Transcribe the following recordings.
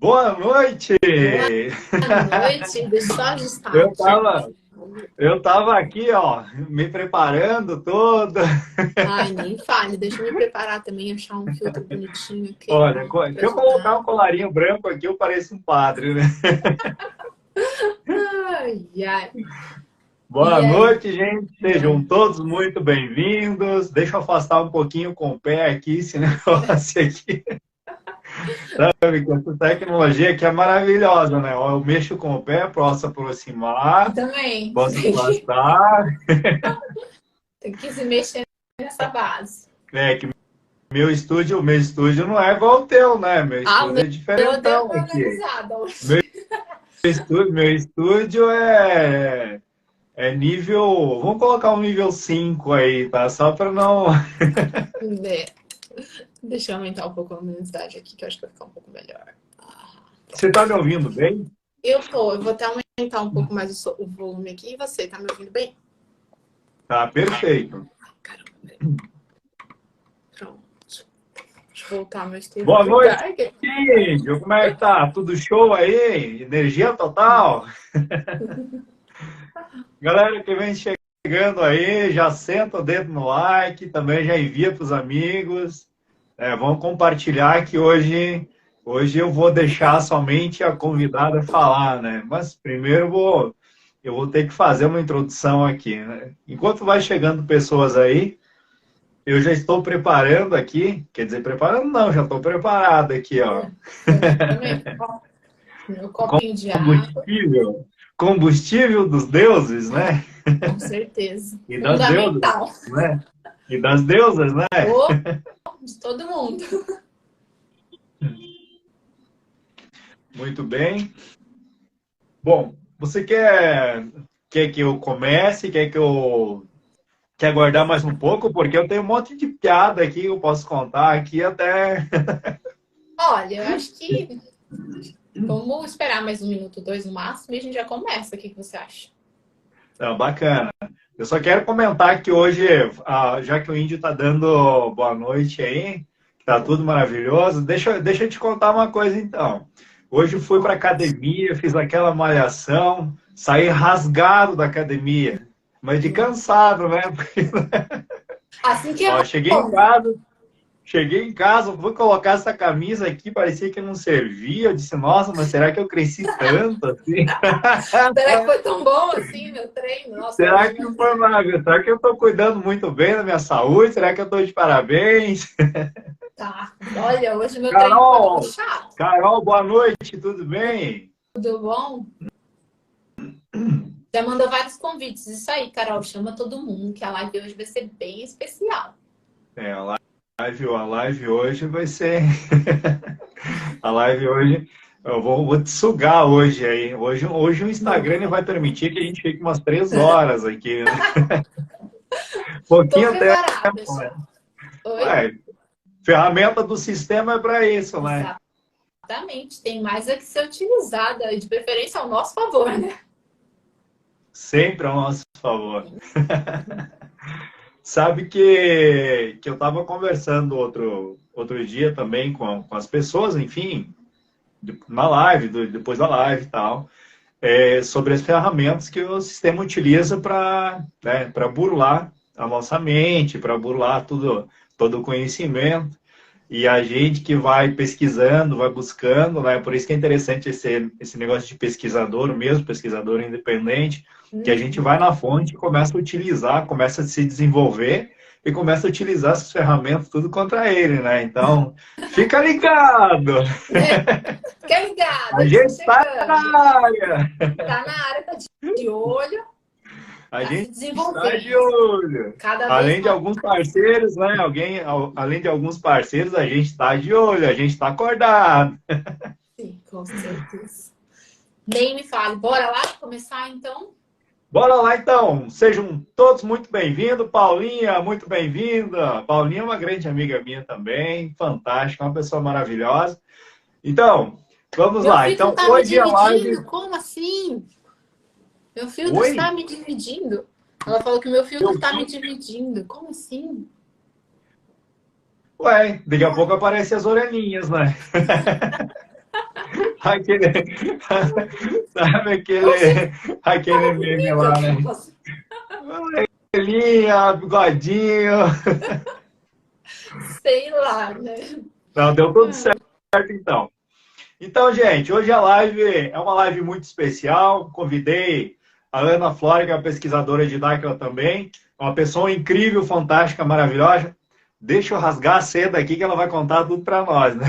Boa noite! Boa noite, deixa eu só ajustar Eu aqui. tava, eu tava aqui, ó, me preparando todo. Ai, nem fale, deixa eu me preparar também, achar um filtro bonitinho aqui Olha, pra se eu colocar ajudar. um colarinho branco aqui, eu pareço um padre, né? Ai, ai. Boa E aí? noite, gente. Boa Sejam todos noite. muito bem-vindos. Deixa eu afastar um pouquinho com o pé aqui, esse negócio aqui. Sabe que essa tecnologia aqui é maravilhosa, né? Ó, eu mexo com o pé, posso Eu aproximar, também. posso afastar. Tem que se mexer nessa base. É que meu estúdio não é igual ao teu, né? Meu Ah, o estúdio é meu eu dei diferentão uma aqui. organizada Meu hoje. meu estúdio é nível. Vamos colocar um nível 5 aí, tá? Só para não. É. Deixa eu aumentar um pouco a luminosidade aqui, que eu acho que vai ficar um pouco melhor. Você tá me ouvindo bem? Eu vou até aumentar um pouco mais o volume aqui. E você, tá me ouvindo bem? Tá perfeito. Caramba. Pronto. Deixa eu voltar meu estúdio Boa pro noite, lugar. Índio. Como é que tá? Tudo show aí? Energia total? Galera que vem chegando aí, já senta o dedo no like, também já envia para os amigos. Vamos compartilhar que hoje eu vou deixar somente a convidada falar, né? Mas primeiro eu vou ter que fazer uma introdução aqui, né? Enquanto vai chegando pessoas aí, eu já estou preparando aqui, quer dizer, preparando não, já estou preparado aqui, ó. Eu também. Meu copinho de água, Combustível, combustível dos deuses, né? com certeza. E das deusas, Fundamental. né? E das deusas, né? Ou de todo mundo. Muito bem. Bom, você quer que eu comece? Quer aguardar mais um pouco? Porque eu tenho um monte de piada aqui que eu posso contar aqui até. Olha, eu acho que vamos esperar mais um minuto, dois no máximo, e a gente já começa. O que você acha? Não, bacana. Eu só quero comentar que hoje, já que o Índio está dando boa noite aí, que tá tudo maravilhoso, deixa eu te contar uma coisa então. Hoje eu fui para academia, fiz aquela malhação, saí rasgado da academia, mas de cansado, né? Assim que é Ó, bom. cheguei em casa, fui colocar essa camisa aqui, parecia que não servia. Eu disse, nossa, mas será que eu cresci tanto assim? Será que foi tão bom assim meu treino? Nossa, Será hoje que meu não foi treino. maravilhoso? Será que eu estou cuidando muito bem da minha saúde? Será que eu estou de parabéns? Tá. Olha, hoje meu treino foi Carol, puxado. Carol, boa noite, tudo bem? Tudo bom? Já mandou vários convites. Isso aí, Carol, chama todo mundo, que a live hoje vai ser bem especial. A live hoje vai ser. A live hoje, eu vou te sugar hoje aí. Hoje o Instagram ele vai permitir que a gente fique umas 3 horas aqui, né? Tô Pouquinho preparada tempo, né? já. Oi? Ué, ferramenta do sistema é para isso, né? Exatamente. Tem mais a que ser utilizada, e de preferência ao nosso favor, né? Sempre ao nosso favor. Sabe que eu estava conversando outro dia também com as pessoas, enfim, na live, depois da live e tal, sobre as ferramentas que o sistema utiliza para, né, para burlar a nossa mente, para burlar todo o conhecimento. E a gente que vai pesquisando, vai buscando, né? Por isso que é interessante esse negócio de pesquisador mesmo, pesquisador independente, que a gente vai na fonte e começa a utilizar, começa a se desenvolver e começa a utilizar essas ferramentas tudo contra ele, né? Então, fica ligado! Fica ligado, A eles estão gente está chegando. na área! Tá na área, tá de olho, A tá se gente está de desenvolvendo. olho! Cada vez Além de mais. alguns parceiros, né? Além de alguns parceiros, a gente está de olho, a gente está acordado. Sim, com certeza. Nem me fale. Bora lá começar, então? Bora lá então, sejam todos muito bem-vindos. Paulinha, muito bem-vinda. Paulinha é uma grande amiga minha também, fantástica, uma pessoa maravilhosa. Então, vamos Meu lá. filtro Então, tá me hoje a dividindo. live. Como assim? Meu filtro está Oi? me dividindo. Ela falou que o meu filtro Meu está me filho? dividindo. Como assim? Ué, daqui a pouco aparecem as orelhinhas, né? Aquele, sabe aquele meme lá, né? Orelhinha, bigodinho. Sei lá, né? Não, deu tudo certo então. Então, gente, hoje a live é uma live muito especial. Convidei a Ana Flora, que é uma pesquisadora de Dáquila também. Uma pessoa incrível, fantástica, maravilhosa. Deixa eu rasgar a seda aqui que ela vai contar tudo para nós, né?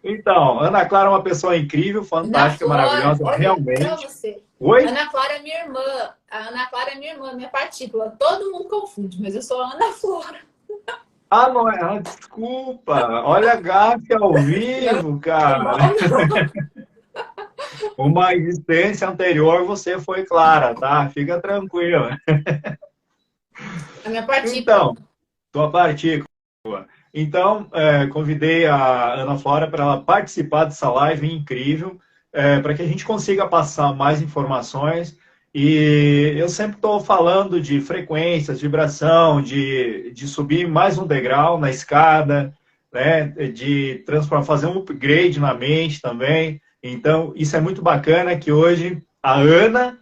Então, Ana Clara é uma pessoa incrível, Ana fantástica, Flora, maravilhosa, olha pra realmente. você. Oi? Ana Clara é minha irmã. A Ana Clara é minha irmã, minha partícula. Todo mundo confunde, mas eu sou a Ana Flora. Ah, não é? Ah, desculpa. Olha a gafe ao Não, vivo, foi cara. mal, não. Uma existência anterior você foi clara, tá? Fica tranquila. A minha partícula. Então, tua partícula. Então, convidei a Ana Flora para ela participar dessa live incrível, para que a gente consiga passar mais informações. E eu sempre estou falando de frequências, vibração, de subir mais um degrau na escada, né, de transformar, fazer um upgrade na mente também. Então, isso é muito bacana que hoje a Ana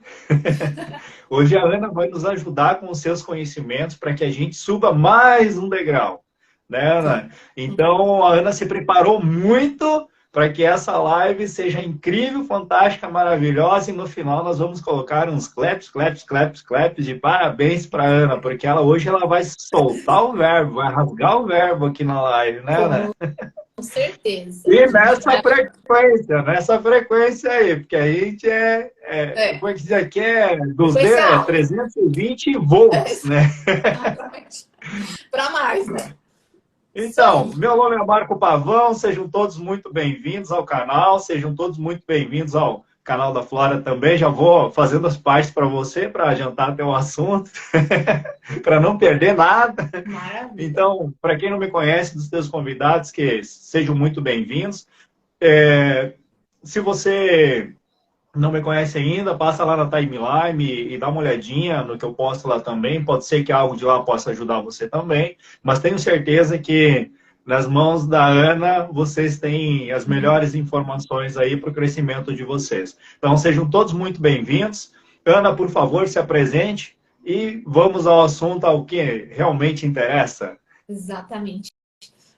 hoje a Ana vai nos ajudar com os seus conhecimentos para que a gente suba mais um degrau, né, Ana? Sim. Então, a Ana se preparou muito para que essa live seja incrível, fantástica, maravilhosa, e no final nós vamos colocar uns claps, claps, claps, claps de parabéns para a Ana, porque hoje ela vai soltar o verbo, vai rasgar o verbo aqui na live, né, Ana? Com certeza. E A gente vai. nessa frequência aí, porque a gente É, como é que diz aqui? É frequência 200, alta. 320 É, volts, né? exatamente. Para mais, né? Então, Som. meu nome é Marco Pavão, sejam todos muito bem-vindos ao canal, sejam todos muito bem-vindos ao canal da Flora também. Já vou fazendo as partes para você, para adiantar até o assunto, para não perder nada. Maravilha. Então, para quem não me conhece, dos teus convidados, que sejam muito bem-vindos. Se você não me conhece ainda, passa lá na timeline e dá uma olhadinha no que eu posto lá também. Pode ser que algo de lá possa ajudar você também, mas tenho certeza que nas mãos da Ana vocês têm as melhores informações aí para o crescimento de vocês. Então sejam todos muito bem-vindos. Ana, por favor, se apresente e vamos ao assunto, ao que realmente interessa. Exatamente.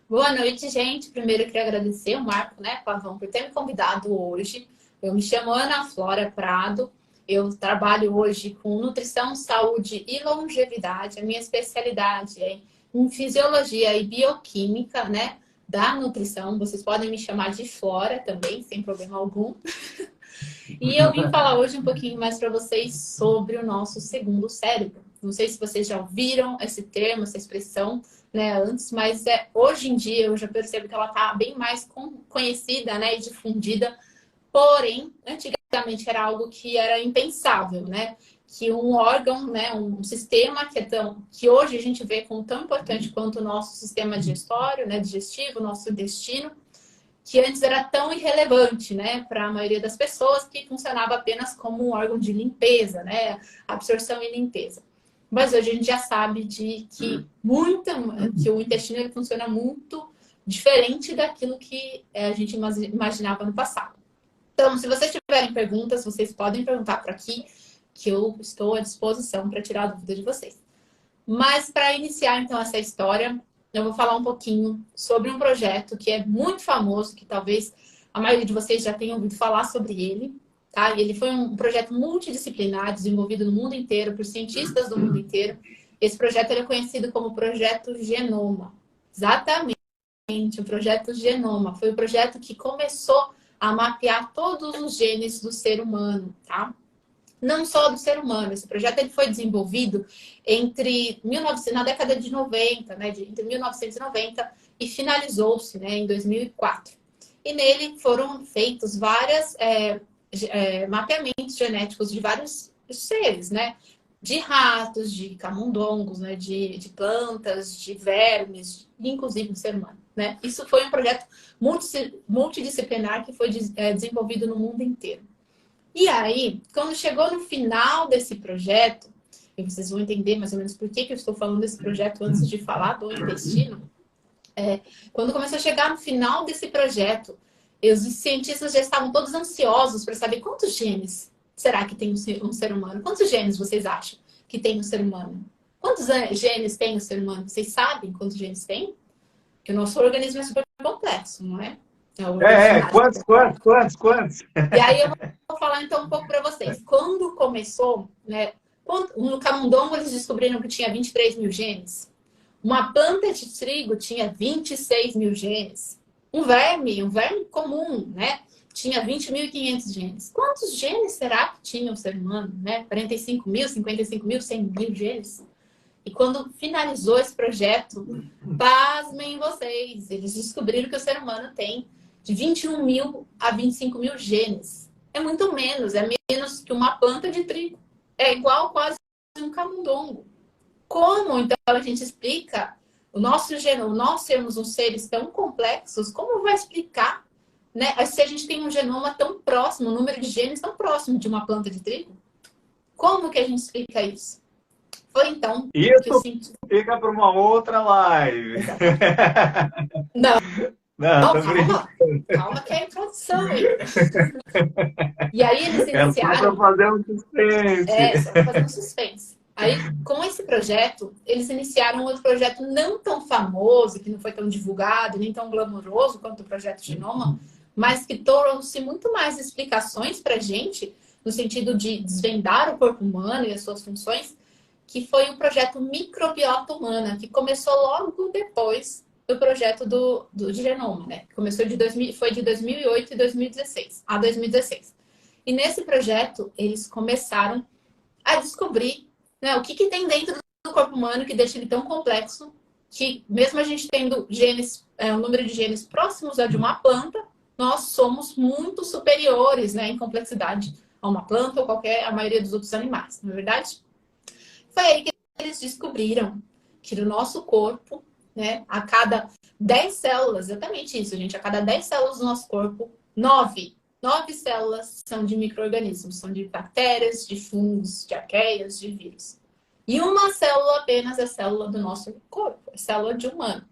Boa noite, gente. Primeiro eu queria agradecer o Marco, né, Pavão, por ter me convidado hoje. Eu me chamo Ana Flora Prado. Eu trabalho hoje com nutrição, saúde e longevidade. A minha especialidade é em fisiologia e bioquímica, né, da nutrição. Vocês podem me chamar de Flora também, sem problema algum. E eu vim falar hoje um pouquinho mais para vocês sobre o nosso segundo cérebro. Não sei se vocês já ouviram esse termo, essa expressão, né, antes, mas hoje em dia eu já percebo que ela está bem mais conhecida, né, e difundida. Porém, antigamente era algo que era impensável, né? Que um órgão, né, um sistema que hoje a gente vê como tão importante quanto o nosso sistema digestório, né, digestivo, nosso intestino, que antes era tão irrelevante, né, para a maioria das pessoas, que funcionava apenas como um órgão de limpeza, né, absorção e limpeza. Mas hoje a gente já sabe que o intestino ele funciona muito diferente daquilo que a gente imaginava no passado. Então, se vocês tiverem perguntas, vocês podem perguntar por aqui, que eu estou à disposição para tirar a dúvida de vocês. Mas para iniciar então essa história, eu vou falar um pouquinho sobre um projeto que é muito famoso, que talvez a maioria de vocês já tenha ouvido falar sobre ele, tá? E ele foi um projeto multidisciplinar, desenvolvido no mundo inteiro, por cientistas do mundo inteiro. Esse projeto ele é conhecido como Projeto Genoma. Exatamente, o Projeto Genoma. Foi o projeto que começou a mapear todos os genes do ser humano, tá? Não só do ser humano. Esse projeto ele foi desenvolvido na década de 90, né? Entre 1990 e finalizou-se, né, em 2004. E nele foram feitos vários mapeamentos genéticos de vários seres, né? De ratos, de camundongos, né? De plantas, de vermes, inclusive do ser humano. Né? Isso foi um projeto multidisciplinar que foi desenvolvido no mundo inteiro. E aí, quando chegou no final desse projeto, e vocês vão entender mais ou menos por que eu estou falando desse projeto antes de falar do intestino, quando começou a chegar no final desse projeto, E os cientistas já estavam todos ansiosos para saber quantos genes será que tem um ser humano. Quantos genes vocês acham que tem um ser humano? Quantos genes tem o ser humano? Vocês sabem quantos genes tem? Porque o nosso organismo é super complexo, não é? Quantos? E aí eu vou falar então um pouco para vocês. Quando começou, né? No camundongo eles descobriram que tinha 23 mil genes. Uma planta de trigo tinha 26 mil genes. Um verme comum, né? Tinha 20.500 genes. Quantos genes será que tinha o ser humano, né? 45 mil, 55 mil, 100 mil genes? E quando finalizou esse projeto, pasmem vocês, eles descobriram que o ser humano tem de 21 mil a 25 mil genes. É muito menos, é menos que uma planta de trigo. É igual quase um camundongo. Como, então, a gente explica o nosso genoma, nós sermos uns seres tão complexos, como vai explicar, né? Se a gente tem um genoma tão próximo, um número de genes tão próximo de uma planta de trigo? Como que a gente explica isso? Foi então que eu Isso senti. fica para uma outra live. Não, Não, tô brincando. calma que é a introdução ainda. E aí eles É só para iniciaram. fazer um suspense. Só para fazer um suspense. Aí, com esse projeto, eles iniciaram um outro projeto não tão famoso, que não foi tão divulgado, nem tão glamouroso quanto o projeto Genoma, mas que trouxe muito mais explicações para a gente, no sentido de desvendar o corpo humano e as suas funções, que foi o projeto Microbiota Humana, que começou logo depois do projeto do Genoma, né? Começou foi de 2008 e 2016, a 2016. E nesse projeto, eles começaram a descobrir, né, o que tem dentro do corpo humano que deixa ele tão complexo, que mesmo a gente tendo genes, um número de genes próximos a de uma planta, nós somos muito superiores, né, em complexidade a uma planta ou a maioria dos outros animais, não é verdade? Foi aí que eles descobriram que no nosso corpo, né, a cada 10 células, exatamente isso, gente, a cada 10 células do nosso corpo, 9 células são de micro-organismos, são de bactérias, de fungos, de arqueias, de vírus. E uma célula apenas é célula do nosso corpo, é célula de humano.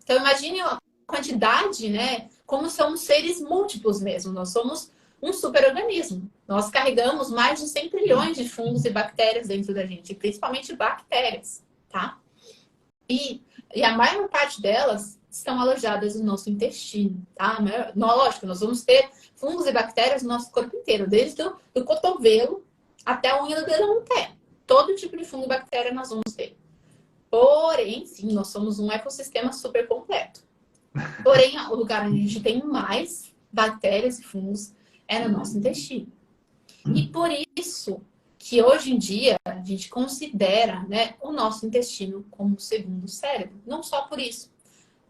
Então, imagine a quantidade, né? Como somos seres múltiplos mesmo. Nós somos um super-organismo. Nós carregamos mais de 100 trilhões de fungos e bactérias dentro da gente, principalmente bactérias, tá? E a maior parte delas estão alojadas no nosso intestino, tá? Lógico, nós vamos ter fungos e bactérias no nosso corpo inteiro, desde o cotovelo até a unha do dedo no pé. Todo tipo de fungo e bactéria nós vamos ter. Porém, sim, nós somos um ecossistema super completo. Porém, o lugar onde a gente tem mais bactérias e fungos é no nosso intestino. E por isso que hoje em dia a gente considera, né, o nosso intestino como o segundo cérebro. Não só por isso.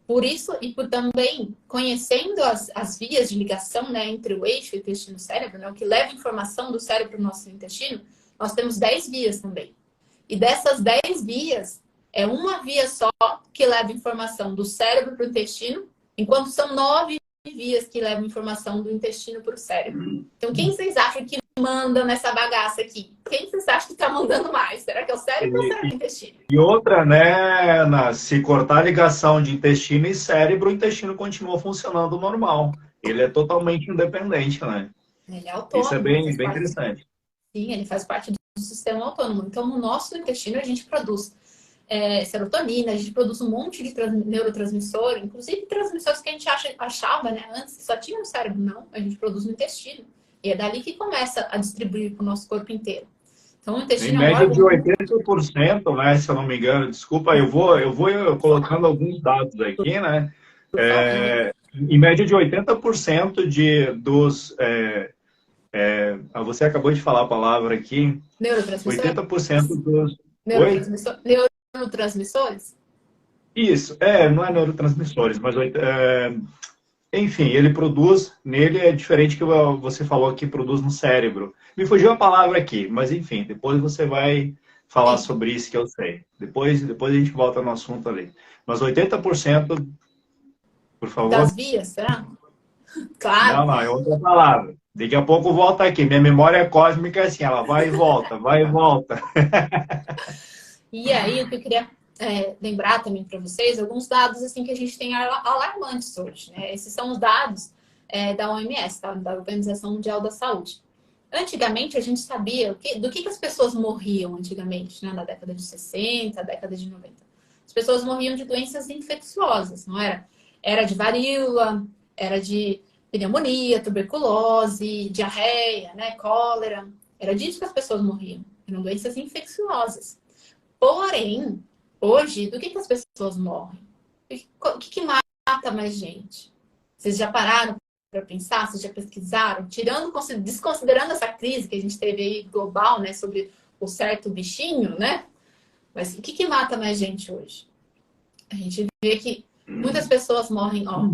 Por isso e por também conhecendo as vias de ligação, né, entre o eixo, intestino e cérebro, né, o que leva informação do cérebro para o nosso intestino, nós temos 10 vias também. E dessas 10 vias, é uma via só que leva informação do cérebro para o intestino, enquanto são 9 vias que levam informação do intestino para o cérebro. Então, quem vocês acham que manda nessa bagaça aqui? Quem vocês acham que está mandando mais? Será que é o cérebro ou será que é o intestino? E outra, né, Ana, se cortar a ligação de intestino e cérebro, o intestino continua funcionando normal. Ele é totalmente independente, né? Ele é autônomo. Isso é bem interessante. Sim, ele faz parte do sistema autônomo. Então, no nosso intestino, a gente produz serotonina, a gente produz um monte de neurotransmissor, inclusive transmissores que a gente achava, né, antes que só tinha no cérebro. Não, a gente produz no intestino. E é dali que começa a distribuir para o nosso corpo inteiro. Então, o intestino em média de 80%, né, se eu não me engano, desculpa, eu vou colocando alguns dados aqui, né? Em média de 80% dos... você acabou de falar a palavra aqui. Neurotransmissores? 80% dos... Neurotransmissores? Isso, não é neurotransmissores, mas... enfim, ele produz, nele é diferente que você falou que produz no cérebro. Me fugiu a palavra aqui, mas enfim, depois você vai falar sobre isso que eu sei. Depois a gente volta no assunto ali. Mas 80%, por favor. Das vias, será? Claro. Não, é outra palavra. Daqui a pouco volta aqui. Minha memória cósmica é assim, ela vai e volta, vai e volta. E aí, o que eu queria lembrar também para vocês, alguns dados assim que a gente tem alarmantes hoje, né? Esses são os dados da OMS, tá? Da Organização Mundial da Saúde. Antigamente, a gente sabia do que as pessoas morriam antigamente, né? Na década de 60, década de 90. As pessoas morriam de doenças infecciosas, não era? Era de varíola, era de pneumonia, tuberculose, diarreia, né? Cólera. Era disso que as pessoas morriam. Eram doenças infecciosas. Porém, hoje, do que as pessoas morrem? O que mata mais gente? Vocês já pararam para pensar? Vocês já pesquisaram? Desconsiderando essa crise que a gente teve aí global, né? Sobre o certo bichinho, né? Mas o que mata mais gente hoje? A gente vê que muitas pessoas morrem, ó,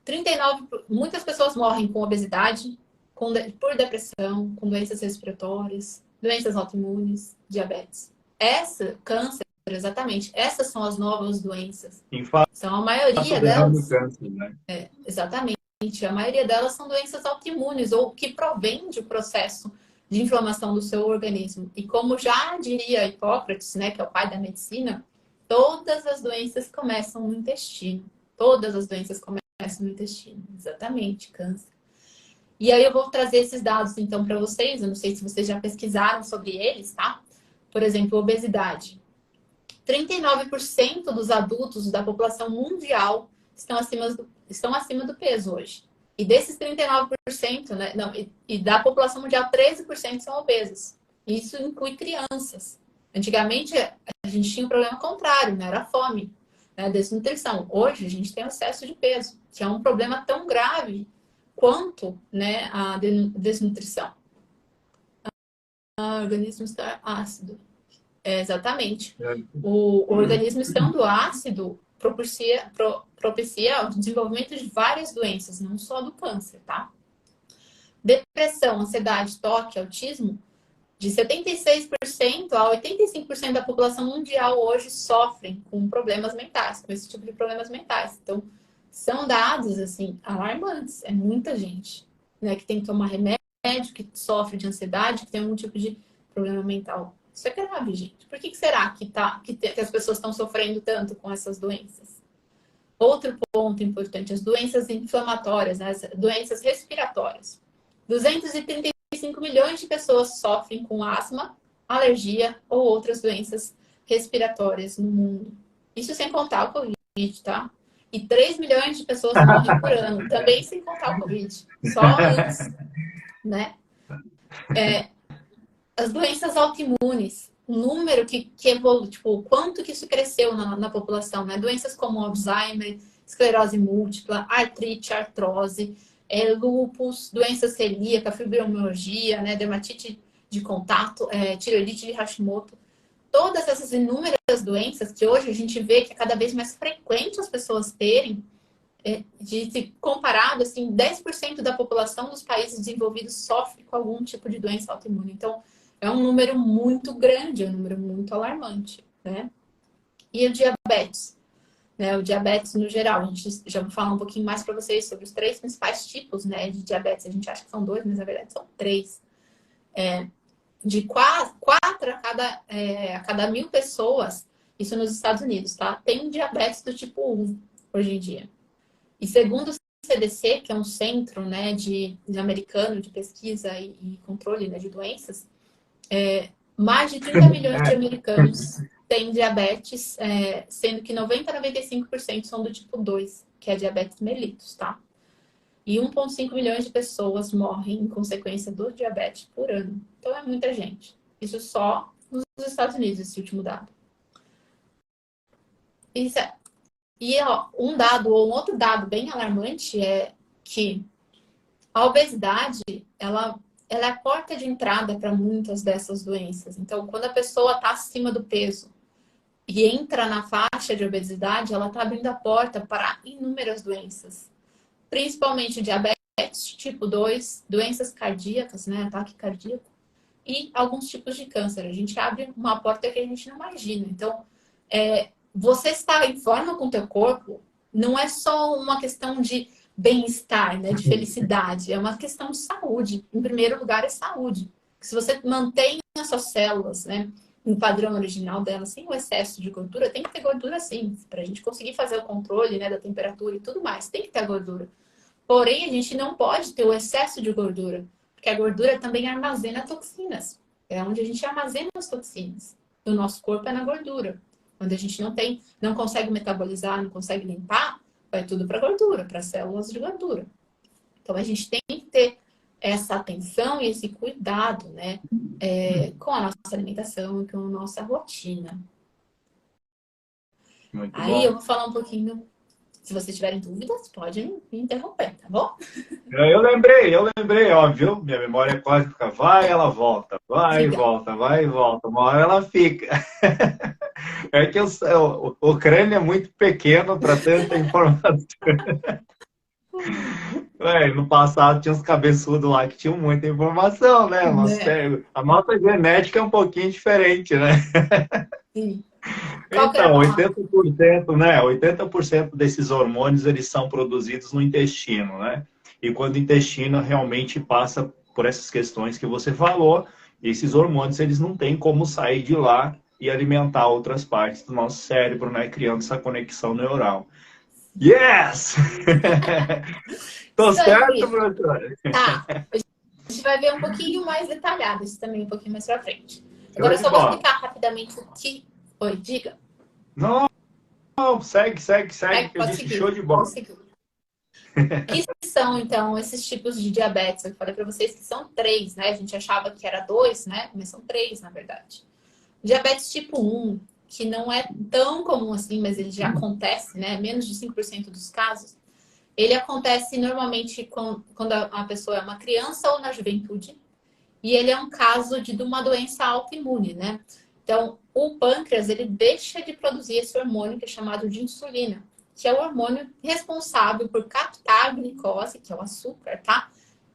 39, muitas pessoas morrem com obesidade, por depressão, com doenças respiratórias, doenças autoimunes, diabetes. Câncer, exatamente. Essas são as novas doenças. São a maioria delas. Câncer, né? Exatamente. A maioria delas são doenças autoimunes ou que provém de um processo de inflamação do seu organismo. E como já diria Hipócrates, né, que é o pai da medicina, todas as doenças começam no intestino. Todas as doenças começam no intestino. Exatamente, câncer. E aí eu vou trazer esses dados, então, para vocês. Eu não sei se vocês já pesquisaram sobre eles, tá? Por exemplo, obesidade. 39% dos adultos da população mundial estão acima do peso hoje. E desses 39%, né? Não, e da população mundial, 13% são obesos. Isso inclui crianças. Antigamente, a gente tinha um problema contrário, né? Era a fome, né? Desnutrição. Hoje, a gente tem excesso de peso, que é um problema tão grave quanto, né, a desnutrição. O organismo está ácido. Exatamente. O organismo estando ácido propicia o desenvolvimento de várias doenças, não só do câncer, tá? Depressão, ansiedade, toque, autismo, de 76% a 85% da população mundial hoje sofrem com problemas mentais, com esse tipo de problemas mentais. Então, são dados, assim, alarmantes. É muita gente, né, que tem que tomar remédio, que sofre de ansiedade, que tem algum tipo de problema mental. Isso é grave, gente. Por que será que as pessoas estão sofrendo tanto com essas doenças? Outro ponto importante, as doenças inflamatórias, né, as doenças respiratórias. 235 milhões de pessoas sofrem com asma, alergia ou outras doenças respiratórias no mundo. Isso sem contar o Covid, tá? E 3 milhões de pessoas morrem por ano, também sem contar o Covid. Só antes, né? As doenças autoimunes, o número que evolui, tipo, o quanto que isso cresceu na população, né? Doenças como Alzheimer, esclerose múltipla, artrite, artrose, lúpus, doença celíaca, fibromialgia, né? Dermatite de contato, tireoidite de Hashimoto. Todas essas inúmeras doenças que hoje a gente vê que é cada vez mais frequente as pessoas terem, comparado, assim, 10% da população dos países desenvolvidos sofre com algum tipo de doença autoimune. Então, é um número muito grande, é um número muito alarmante, né? E o diabetes, né? O diabetes no geral, a gente já vai falar um pouquinho mais para vocês sobre os 3 principais tipos, né, de diabetes. A gente acha que são 2, mas na verdade são 3. De 4 a cada 1.000 pessoas, isso nos Estados Unidos, tá? Tem diabetes do tipo 1 hoje em dia. E segundo o CDC, que é um centro, né, de americano de pesquisa e controle, né, de doenças, mais de 30 milhões de americanos têm diabetes, sendo que 90 a 95% são do tipo 2, que é diabetes mellitus, tá? E 1,5 milhões de pessoas morrem em consequência do diabetes por ano. Então é muita gente. Isso só nos Estados Unidos, esse último dado. Um outro dado bem alarmante é que a obesidade, ela é a porta de entrada para muitas dessas doenças. Então, quando a pessoa está acima do peso e entra na faixa de obesidade, ela está abrindo a porta para inúmeras doenças. Principalmente diabetes tipo 2, doenças cardíacas, né, ataque cardíaco, e alguns tipos de câncer. A gente abre uma porta que a gente não imagina. Então, você estar em forma com o teu corpo não é só uma questão de bem-estar, né, de felicidade, é uma questão de saúde. Em primeiro lugar, é saúde. Se você mantém as suas células, né, no padrão original delas, sem o excesso de gordura, tem que ter gordura sim, para a gente conseguir fazer o controle, né, da temperatura e tudo mais, tem que ter gordura. Porém, a gente não pode ter o excesso de gordura, porque a gordura também armazena toxinas. É onde a gente armazena as toxinas do nosso corpo, é na gordura. Quando a gente não consegue metabolizar, não consegue limpar, vai tudo para gordura, para células de gordura. Então, a gente tem que ter essa atenção e esse cuidado, né? Com a nossa alimentação e com a nossa rotina. Muito Aí eu bom. vou falar um pouquinho. Se vocês tiverem dúvidas, podem me interromper, tá bom? Eu lembrei, ó, viu? Minha memória quase fica, vai, ela volta, vai e Diga. volta, vai e volta. Uma hora ela fica. É que o crânio é muito pequeno para tanta informação. Ué, no passado tinha uns cabeçudos lá que tinham muita informação, né? Né? A nossa genética é um pouquinho diferente, né? Sim. Qual que era a Então, palavra? 80%, né? 80% desses hormônios eles são produzidos no intestino, né? E quando o intestino realmente passa por essas questões que você falou, esses hormônios eles não têm como sair de lá e alimentar outras partes do nosso cérebro, né? Criando essa conexão neural. Yes! Tô Isso certo, aí. professor? Tá. A gente vai ver um pouquinho mais detalhado isso também, um pouquinho mais pra frente. Show Agora eu de só vou bola. explicar rapidamente o que... Oi, diga. Não, segue, que eu Pode disse seguir. show de Pode bola. seguir. O que são, então, esses tipos de diabetes? Eu falei para vocês que são três, né? A gente achava que era dois, né? Mas são três, na verdade. Diabetes tipo 1, que não é tão comum assim, mas ele já acontece, né? Menos de 5% dos casos. Ele acontece normalmente quando a pessoa é uma criança ou na juventude. E ele é um caso de uma doença autoimune, né? Então, o pâncreas, ele deixa de produzir esse hormônio que é chamado de insulina, que é o hormônio responsável por captar a glicose, que é o açúcar, tá?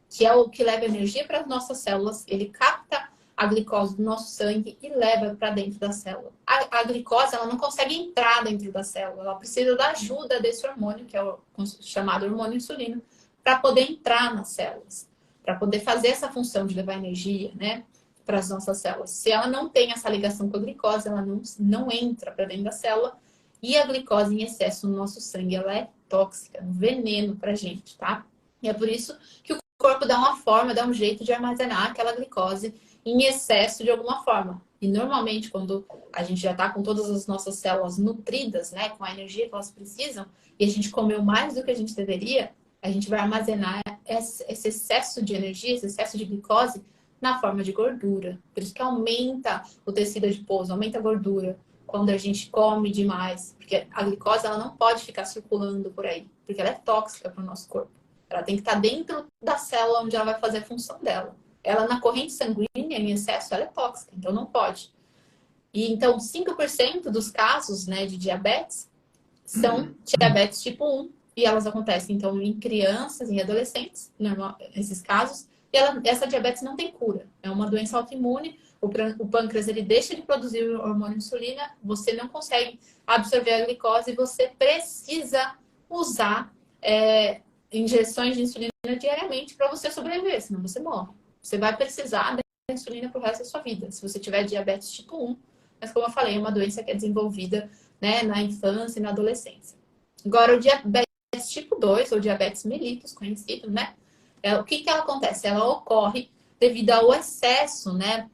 Que é o que leva energia para as nossas células. Ele capta a glicose do nosso sangue e leva para dentro da célula. A glicose, ela não consegue entrar dentro da célula. Ela precisa da ajuda desse hormônio, que é o chamado hormônio insulino, para poder entrar nas células, para poder fazer essa função de levar energia, né, para as nossas células. Se ela não tem essa ligação com a glicose, ela não entra para dentro da célula. E a glicose em excesso no nosso sangue, ela é tóxica, um veneno para a gente, tá? E é por isso que o corpo dá uma forma, dá um jeito de armazenar aquela glicose em excesso de alguma forma. E normalmente, quando a gente já está com todas as nossas células nutridas, né, com a energia que elas precisam, e a gente comeu mais do que a gente deveria, a gente vai armazenar esse excesso de energia, esse excesso de glicose na forma de gordura. Por isso que aumenta o tecido adiposo, aumenta a gordura quando a gente come demais. Porque a glicose ela não pode ficar circulando por aí, porque ela é tóxica para o nosso corpo. Ela tem que estar dentro da célula onde ela vai fazer a função dela. Ela na corrente sanguínea, em excesso, ela é tóxica, então não pode. E então 5% dos casos, né, de diabetes são diabetes tipo 1. E elas acontecem, então, em crianças, em adolescentes, normal, esses casos. E essa diabetes não tem cura. É uma doença autoimune. O pâncreas, ele deixa de produzir o hormônio insulina. Você não consegue absorver a glicose. E você precisa usar injeções de insulina diariamente para você sobreviver, senão você morre. Você vai precisar da insulina pro resto da sua vida, se você tiver diabetes tipo 1. Mas, como eu falei, é uma doença que é desenvolvida, né, na infância e na adolescência. Agora, o diabetes tipo 2, ou diabetes mellitus, conhecido, né? O que ela acontece? Ela ocorre devido ao excesso, né,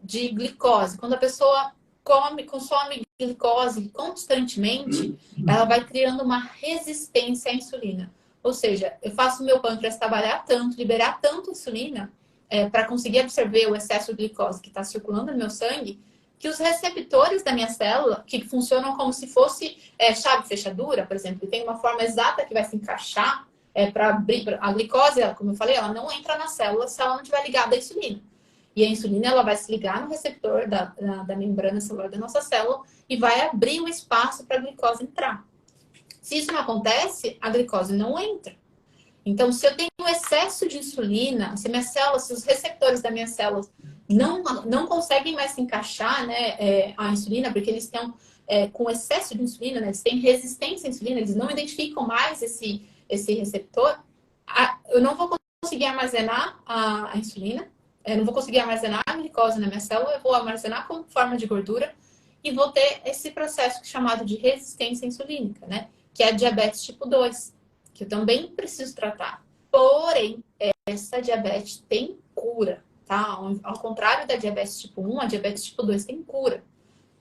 de glicose. Quando a pessoa consome glicose constantemente, ela vai criando uma resistência à insulina. Ou seja, eu faço o meu pâncreas trabalhar tanto, liberar tanto insulina, para conseguir absorver o excesso de glicose que está circulando no meu sangue, que os receptores da minha célula, que funcionam como se fosse chave fechadura, por exemplo, tem uma forma exata que vai se encaixar para abrir. A glicose, como eu falei, ela não entra na célula se ela não estiver ligada à insulina. E a insulina ela vai se ligar no receptor da membrana celular da nossa célula e vai abrir um espaço para a glicose entrar. Se isso não acontece, a glicose não entra. Então, se eu tenho excesso de insulina, se minhas células, se os receptores das minhas células não conseguem mais se encaixar, né, a insulina, porque eles estão com excesso de insulina, né, eles têm resistência à insulina, eles não identificam mais esse receptor, eu não vou conseguir armazenar a insulina, eu não vou conseguir armazenar a glicose na minha célula, eu vou armazenar como forma de gordura e vou ter esse processo chamado de resistência insulínica, né, que é diabetes tipo 2. que eu também preciso tratar. Porém, essa diabetes tem cura, tá? Ao contrário da diabetes tipo 1, a diabetes tipo 2 tem cura.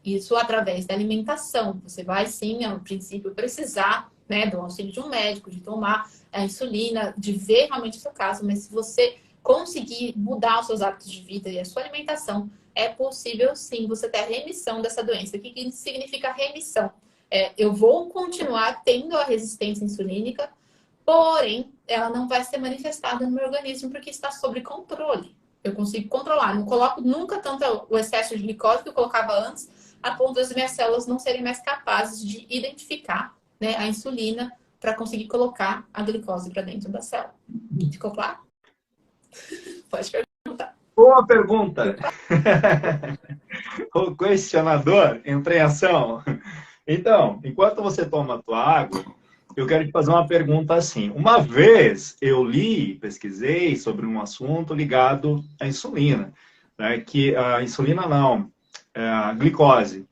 Isso através da alimentação. Você vai, sim, ao princípio, precisar, né, do auxílio de um médico, de tomar a insulina, de ver realmente o seu caso. Mas se você conseguir mudar os seus hábitos de vida e a sua alimentação, é possível, sim, você ter a remissão dessa doença. O que significa remissão? Eu vou continuar tendo a resistência insulínica, porém, ela não vai ser manifestada no meu organismo porque está sob controle. Eu consigo controlar. Não coloco nunca tanto o excesso de glicose que eu colocava antes, a ponto das minhas células não serem mais capazes de identificar, né, a insulina para conseguir colocar a glicose para dentro da célula. Ficou claro? Pode perguntar. Boa pergunta. O questionador entra em ação. Então, enquanto você toma a tua água, eu quero te fazer uma pergunta assim. Uma vez eu li, pesquisei sobre um assunto ligado à insulina, né? Que a insulina não, a glicose,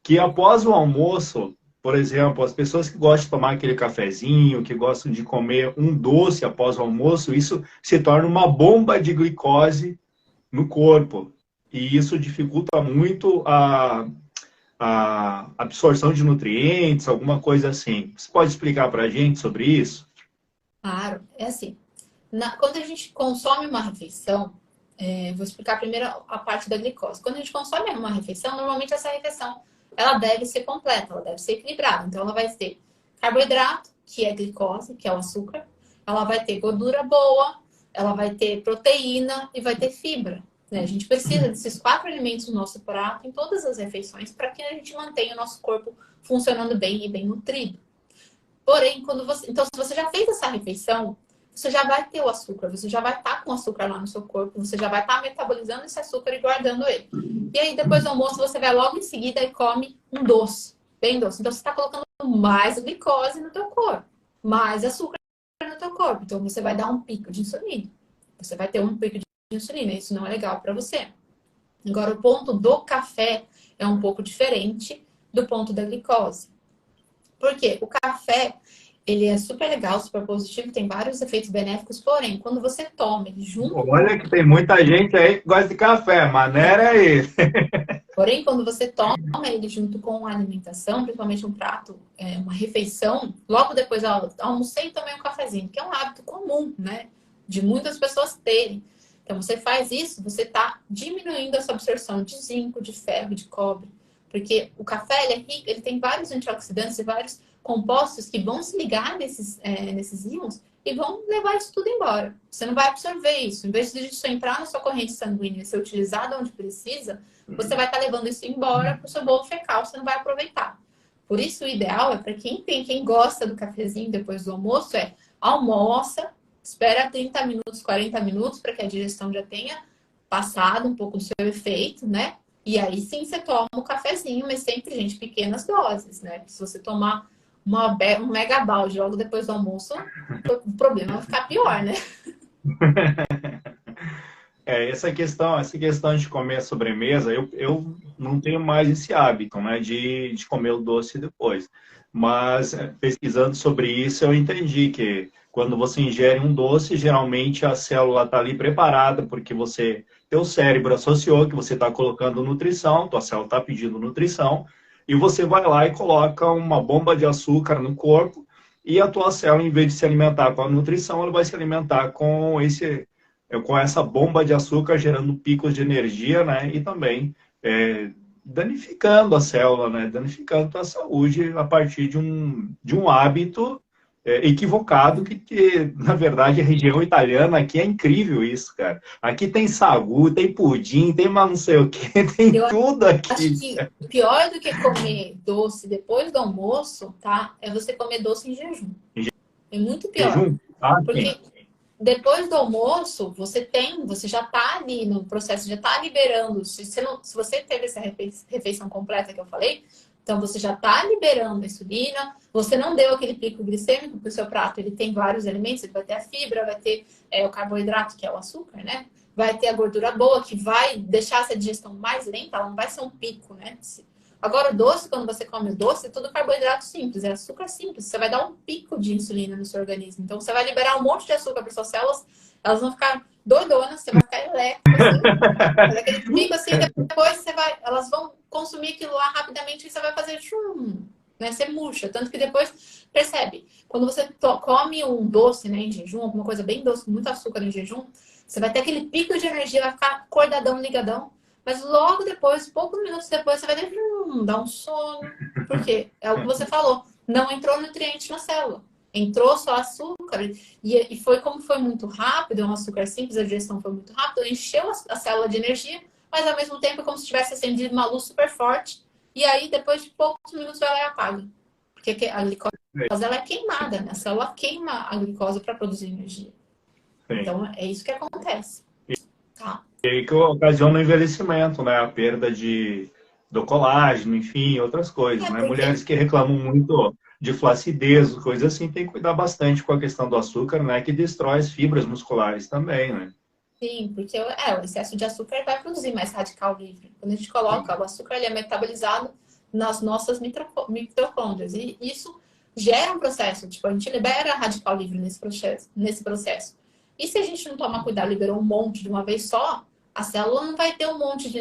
que após o almoço, por exemplo, as pessoas que gostam de tomar aquele cafezinho, que gostam de comer um doce após o almoço, isso se torna uma bomba de glicose no corpo. E isso dificulta muito a absorção de nutrientes, alguma coisa assim. Você pode explicar para a gente sobre isso? Claro, é assim. Quando a gente consome uma refeição, vou explicar primeiro a parte da glicose. Quando a gente consome uma refeição, normalmente essa refeição ela deve ser completa, ela deve ser equilibrada. Então, ela vai ter carboidrato, que é glicose, que é o açúcar. Ela vai ter gordura boa, ela vai ter proteína e vai ter fibra. Né? A gente precisa desses 4 alimentos no nosso prato, em todas as refeições, para que a gente mantenha o nosso corpo funcionando bem e bem nutrido. Porém, então, se você já fez essa refeição, você já vai ter o açúcar, você já vai estar com o açúcar lá no seu corpo, você já vai estar metabolizando esse açúcar e guardando ele. E aí, depois do almoço, você vai logo em seguida e come um doce, bem doce. Então, você está colocando mais glicose no teu corpo, mais açúcar no teu corpo. Então, você vai dar um pico de insulina. Você vai ter um pico de insulina. Isso não é legal para você. Agora, o ponto do café é um pouco diferente do ponto da glicose. Por quê? O café, ele é super legal, super positivo, tem vários efeitos benéficos, porém, quando você toma ele junto... Olha que tem muita gente aí que gosta de café, maneira é esse. Porém, quando você toma ele junto com a alimentação, principalmente um prato, uma refeição, logo depois eu almocei e tomei um cafezinho, que é um hábito comum, né? De muitas pessoas terem. Então, você faz isso, você está diminuindo a sua absorção de zinco, de ferro, de cobre. Porque o café, ele é rico, ele tem vários antioxidantes e vários compostos que vão se ligar nesses íons e vão levar isso tudo embora. Você não vai absorver isso. Em vez de isso entrar na sua corrente sanguínea e ser utilizado onde precisa, você vai estar levando isso embora para o seu bolo fecal, você não vai aproveitar. Por isso, o ideal é para quem gosta do cafezinho depois do almoço, almoça, espera 30 minutos, 40 minutos para que a digestão já tenha passado um pouco do seu efeito, né? E aí sim você toma um cafezinho, mas sempre, gente, pequenas doses, né? Porque se você tomar um mega balde logo depois do almoço, o problema vai ficar pior, né? Essa questão de comer a sobremesa, eu não tenho mais esse hábito, né, de comer o doce depois. Mas pesquisando sobre isso, eu entendi que quando você ingere um doce, geralmente a célula está ali preparada, porque teu cérebro associou que você está colocando nutrição, tua célula está pedindo nutrição, e você vai lá e coloca uma bomba de açúcar no corpo, e a tua célula, em vez de se alimentar com a nutrição, ela vai se alimentar com essa bomba de açúcar gerando picos de energia, né? E também danificando a célula, né? Danificando a saúde a partir de um hábito equivocado que, na verdade, a região italiana aqui é incrível isso, cara. Aqui tem sagu, tem pudim, tem mais não sei o que, tem tudo aqui. Acho que pior do que comer doce depois do almoço, tá? É você comer doce em jejum. É muito pior. Jejum? Ah, porque sim. depois do almoço, você já está ali no processo, já está liberando. Se você teve essa refeição completa que eu falei, então você já está liberando a insulina, você não deu aquele pico glicêmico, porque o seu prato ele tem vários alimentos, ele vai ter a fibra, vai ter o carboidrato, que é o açúcar, né? Vai ter a gordura boa, que vai deixar essa digestão mais lenta, ela não vai ser um pico, né? Agora, o doce, quando você come o doce, é tudo carboidrato simples, é açúcar simples. Você vai dar um pico de insulina no seu organismo. Então, você vai liberar um monte de açúcar para suas células, elas vão ficar doidonas, você vai ficar elétrico, assim, fazer aquele pico, assim, depois elas vão consumir aquilo lá rapidamente e você vai fazer né? Você murcha. Tanto que depois, percebe, quando você come um doce, né, em jejum, alguma coisa bem doce, com muito açúcar em jejum, você vai ter aquele pico de energia, vai ficar acordadão, ligadão. Mas logo depois, poucos minutos depois, você vai ter dar um sono. Por quê? É o que você falou. Não entrou nutriente na célula. Entrou só açúcar. E foi como foi muito rápido, é um açúcar simples, a digestão foi muito rápida, encheu a célula de energia, mas ao mesmo tempo é como se tivesse acendido uma luz super forte. E aí, depois de poucos minutos, ela apaga. Porque a glicose ela é queimada, né? A célula queima a glicose para produzir energia. Sim. Então, é isso que acontece. Tá? E aí que ocasiona o envelhecimento, né? A perda do colágeno, enfim, outras coisas, né? Porque... Mulheres que reclamam muito de flacidez, coisas assim, tem que cuidar bastante com a questão do açúcar, né? Que destrói as fibras musculares também, né? Sim, porque o excesso de açúcar vai produzir mais radical livre. Quando a gente coloca o açúcar, ele é metabolizado nas nossas mitocôndrias. E isso gera um processo. Tipo, a gente libera radical livre nesse processo. E se a gente não tomar cuidado, liberou um monte de uma vez só, a célula não vai ter um monte de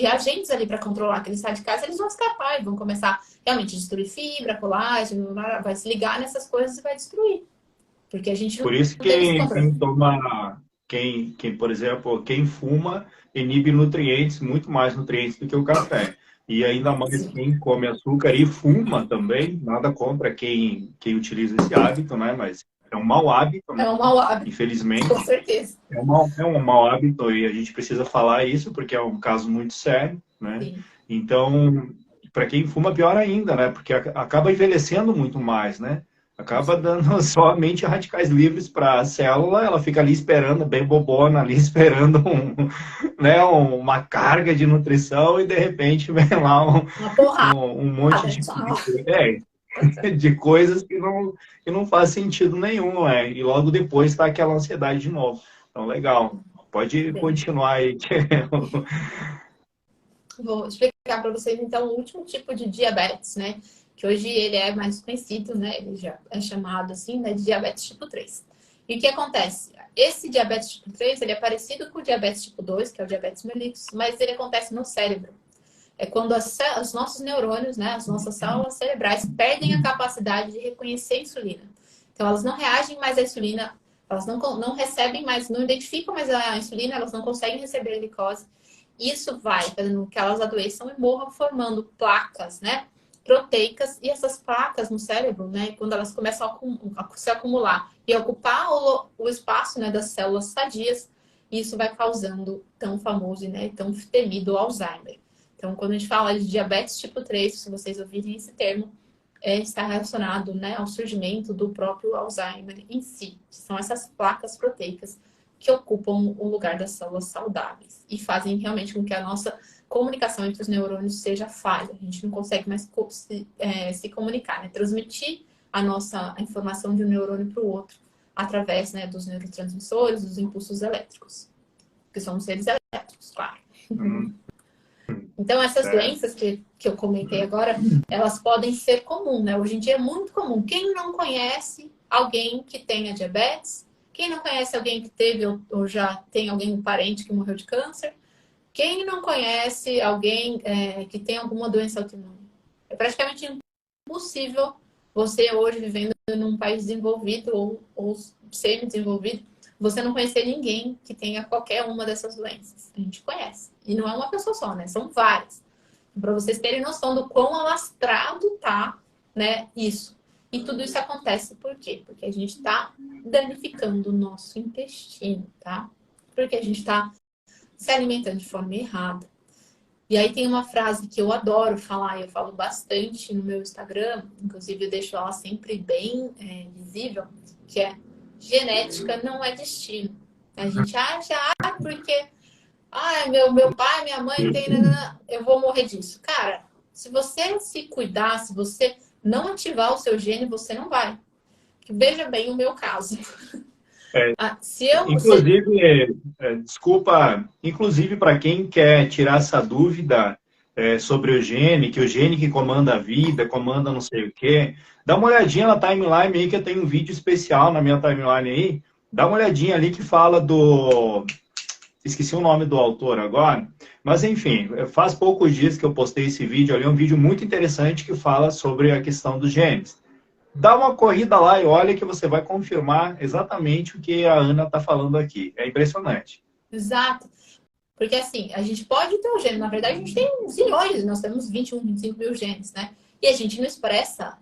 agentes ali para controlar aqueles radicais, eles vão escapar e vão começar realmente a destruir fibra, colágeno, vai se ligar nessas coisas e vai destruir. Porque a gente Por isso não tem esse controle. Por exemplo, quem fuma inibe nutrientes, muito mais nutrientes do que o café. E ainda mais quem come açúcar e fuma também, nada contra quem utiliza esse hábito, né? Mas é um mau hábito, né? É um mau hábito. Infelizmente. Com certeza. É um mau hábito e a gente precisa falar isso porque é um caso muito sério, né? Sim. Então, para quem fuma, pior ainda, né? Porque acaba envelhecendo muito mais, né? Acaba dando somente radicais livres para a célula, ela fica ali esperando, bem bobona, ali esperando né, uma carga de nutrição e de repente vem lá um monte de coisas que não faz sentido nenhum, e logo depois está aquela ansiedade de novo. Então, legal. Pode continuar aí. Vou explicar para vocês, então, o último tipo de diabetes, né? Que hoje ele é mais conhecido, né? Ele já é chamado assim, né? De diabetes tipo 3. E o que acontece? Esse diabetes tipo 3, ele é parecido com o diabetes tipo 2, que é o diabetes mellitus, mas ele acontece no cérebro. É quando os nossos neurônios, né? As nossas células cerebrais perdem a capacidade de reconhecer a insulina. Então, elas não reagem mais à insulina, elas não recebem mais, não identificam mais a insulina, elas não conseguem receber a glicose. Isso vai fazendo com que elas adoeçam e morram, formando placas, né? Proteicas, e essas placas no cérebro, né, quando elas começam a se acumular e ocupar o espaço, né, das células sadias, isso vai causando tão famoso, né, tão temido Alzheimer. Então, quando a gente fala de diabetes tipo 3, se vocês ouvirem esse termo, está relacionado, né, ao surgimento do próprio Alzheimer em si, que são essas placas proteicas que ocupam o lugar das células saudáveis e fazem realmente com que a nossa comunicação entre os neurônios seja falha. A gente não consegue mais se comunicar, né? Transmitir a informação de um neurônio para o outro através, né, dos neurotransmissores, dos impulsos elétricos, que são seres elétricos, claro. Então, essas doenças que eu comentei agora, elas podem ser comuns, né? Hoje em dia é muito comum. Quem não conhece alguém que tenha diabetes? Quem não conhece alguém que teve ou já tem alguém, um parente que morreu de câncer? Quem não conhece alguém que tem alguma doença autoimune? É praticamente impossível você hoje vivendo num país desenvolvido ou semi-desenvolvido, você não conhecer ninguém que tenha qualquer uma dessas doenças. A gente conhece. E não é uma pessoa só, né? São várias. Para vocês terem noção do quão alastrado tá, né, isso. E tudo isso acontece por quê? Porque a gente está danificando o nosso intestino, tá? Porque a gente está se alimentando de forma errada. E aí tem uma frase que eu adoro falar, eu falo bastante no meu Instagram, inclusive eu deixo ela sempre bem visível, que é: genética não é destino. A gente acha, porque meu pai, minha mãe tem, eu vou morrer disso. Cara, se você se cuidar, se você não ativar o seu gene, você não vai. Veja bem o meu caso. Se eu... Inclusive, desculpa, inclusive para quem quer tirar essa dúvida sobre o gene, que o gene que comanda a vida, comanda não sei o quê, dá uma olhadinha na timeline aí, que eu tenho um vídeo especial na minha timeline aí, dá uma olhadinha ali que fala do... Esqueci o nome do autor agora, mas enfim, faz poucos dias que eu postei esse vídeo ali, é um vídeo muito interessante que fala sobre a questão dos genes. Dá uma corrida lá e olha que você vai confirmar exatamente o que a Ana está falando aqui. É impressionante. Exato. Porque assim, a gente pode ter o gene, na verdade a gente tem zilhões, nós temos 21, 25 mil genes, né? E a gente não expressa,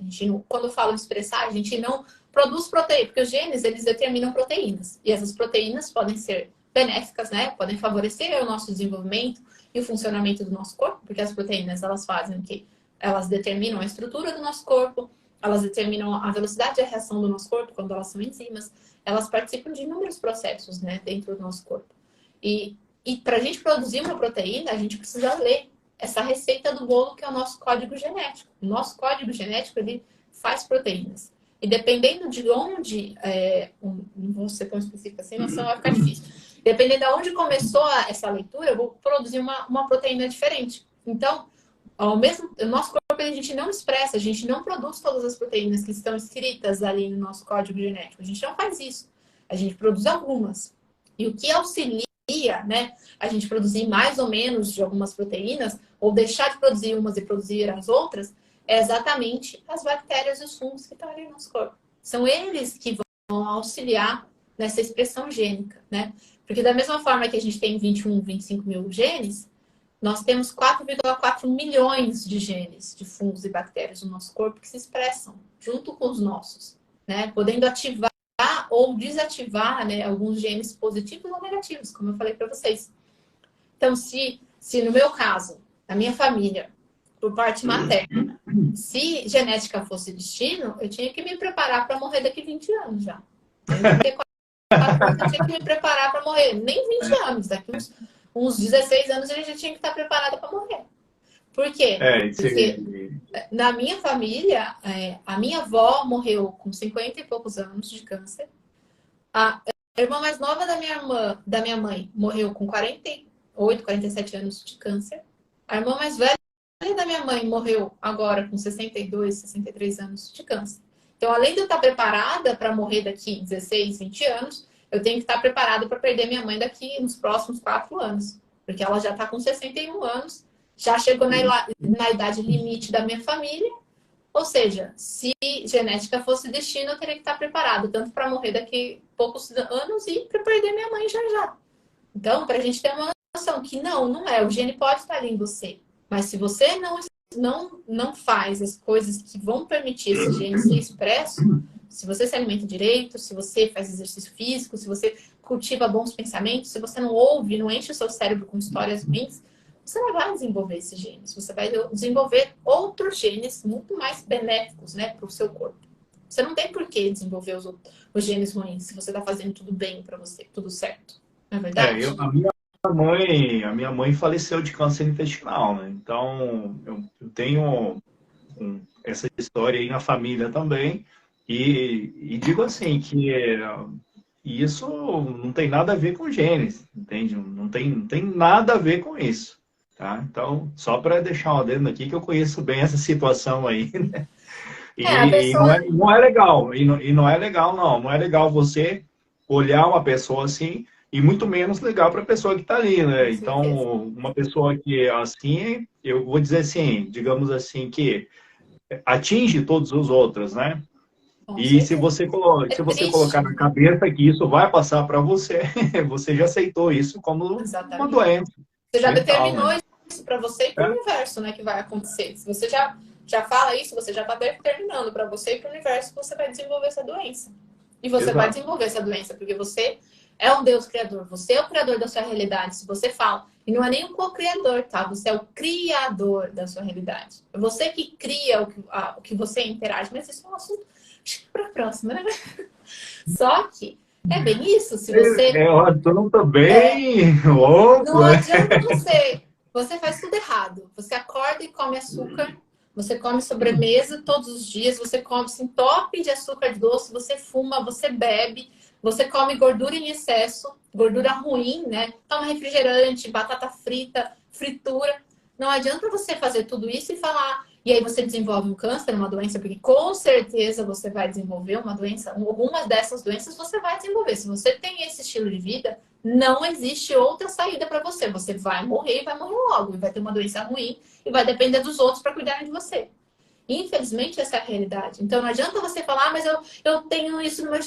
quando eu falo expressar, a gente não produz proteína, porque os genes, eles determinam proteínas. E essas proteínas podem ser benéficas, né? Podem favorecer o nosso desenvolvimento e o funcionamento do nosso corpo, porque as proteínas, elas fazem o quê? Elas determinam a estrutura do nosso corpo, elas determinam a velocidade de reação do nosso corpo, quando elas são enzimas, elas participam de inúmeros processos, né, dentro do nosso corpo. E para a gente produzir uma proteína, a gente precisa ler essa receita do bolo, que é o nosso código genético. O nosso código genético, ele faz proteínas. E dependendo de onde, não vou ser tão específica assim, senão vai ficar difícil. Dependendo de onde começou essa leitura, eu vou produzir uma proteína diferente. Então, o nosso corpo, a gente não expressa, a gente não produz todas as proteínas que estão escritas ali no nosso código genético. A gente não faz isso. A gente produz algumas. E o que auxilia, né, a gente produzir mais ou menos de algumas proteínas, ou deixar de produzir umas e produzir as outras, é exatamente as bactérias e os fungos que estão ali no nosso corpo. São eles que vão auxiliar nessa expressão gênica, né? Porque da mesma forma que a gente tem 21, 25 mil genes, nós temos 4,4 milhões de genes de fungos e bactérias no nosso corpo que se expressam junto com os nossos, né? Podendo ativar ou desativar, né, alguns genes positivos ou negativos, como eu falei para vocês. Então, se no meu caso, na minha família, por parte materna, se genética fosse destino, eu tinha que me preparar para morrer daqui 20 anos já. Eu tinha que me preparar para morrer. Nem 20 anos, daqui uns 16 anos eu já tinha que estar preparada para morrer. Por quê? Porque na minha família, a minha avó morreu com 50 e poucos anos de câncer. A irmã mais nova da minha mãe morreu com 48, 47 anos de câncer. A irmã mais velha da minha mãe morreu agora com 62, 63 anos de câncer. Então, além de eu estar preparada para morrer daqui 16, 20 anos, eu tenho que estar preparada para perder minha mãe daqui nos próximos 4 anos. Porque ela já está com 61 anos, já chegou na idade limite da minha família. Ou seja, se genética fosse destino, eu teria que estar preparado, tanto para morrer daqui poucos anos e para perder minha mãe já já. Então, para a gente ter uma noção que não é. O gene pode estar ali em você. Mas se você não faz as coisas que vão permitir esse gene ser expresso, se você se alimenta direito, se você faz exercício físico, se você cultiva bons pensamentos, se você não ouve, não enche o seu cérebro com histórias ruins, você não vai desenvolver esses genes. Você vai desenvolver outros genes muito mais benéficos, né, para o seu corpo. Você não tem por que desenvolver os genes ruins se você está fazendo tudo bem para você, tudo certo. Não é verdade? A minha mãe faleceu de câncer intestinal, né? Então, eu tenho essa história aí na família também. E digo assim, que isso não tem nada a ver com genes, entende? Não tem nada a ver com isso. Tá? Então, só para deixar um adendo aqui, que eu conheço bem essa situação aí, né? E não é legal, e não é legal, não é legal você olhar uma pessoa assim, e muito menos legal para a pessoa que está ali, né? Então, uma pessoa que assim, eu vou dizer assim, digamos assim, que atinge todos os outros, né? E se você colocar na cabeça que isso vai passar para você, você já aceitou isso como uma doença. Você já determinou isso para você e para o universo, né, que vai acontecer. Se você já fala isso, você já está determinando para você e para o universo que você vai desenvolver essa doença. E você vai desenvolver essa doença, porque você é um Deus criador. Você é o criador da sua realidade. Se você fala, e não é nem o co-criador, tá? Você é o criador da sua realidade. É você que cria o que você interage. Mas isso é um assunto para a próxima, né? Só que é bem isso. Se você... Eu não tô bem louco. Não adianta você faz tudo errado. Você acorda e come açúcar. Você come sobremesa todos os dias. Você come, se entope de açúcar doce. Você fuma, você bebe. Você come gordura em excesso, gordura ruim, né? Toma refrigerante, batata frita, fritura. Não adianta você fazer tudo isso e falar... E aí você desenvolve um câncer, uma doença, porque com certeza você vai desenvolver uma doença, algumas dessas doenças você vai desenvolver. Se você tem esse estilo de vida, não existe outra saída para você. Você vai morrer e vai morrer logo. E vai ter uma doença ruim e vai depender dos outros para cuidarem de você. Infelizmente, essa é a realidade. Então, não adianta você falar, mas eu tenho isso no meu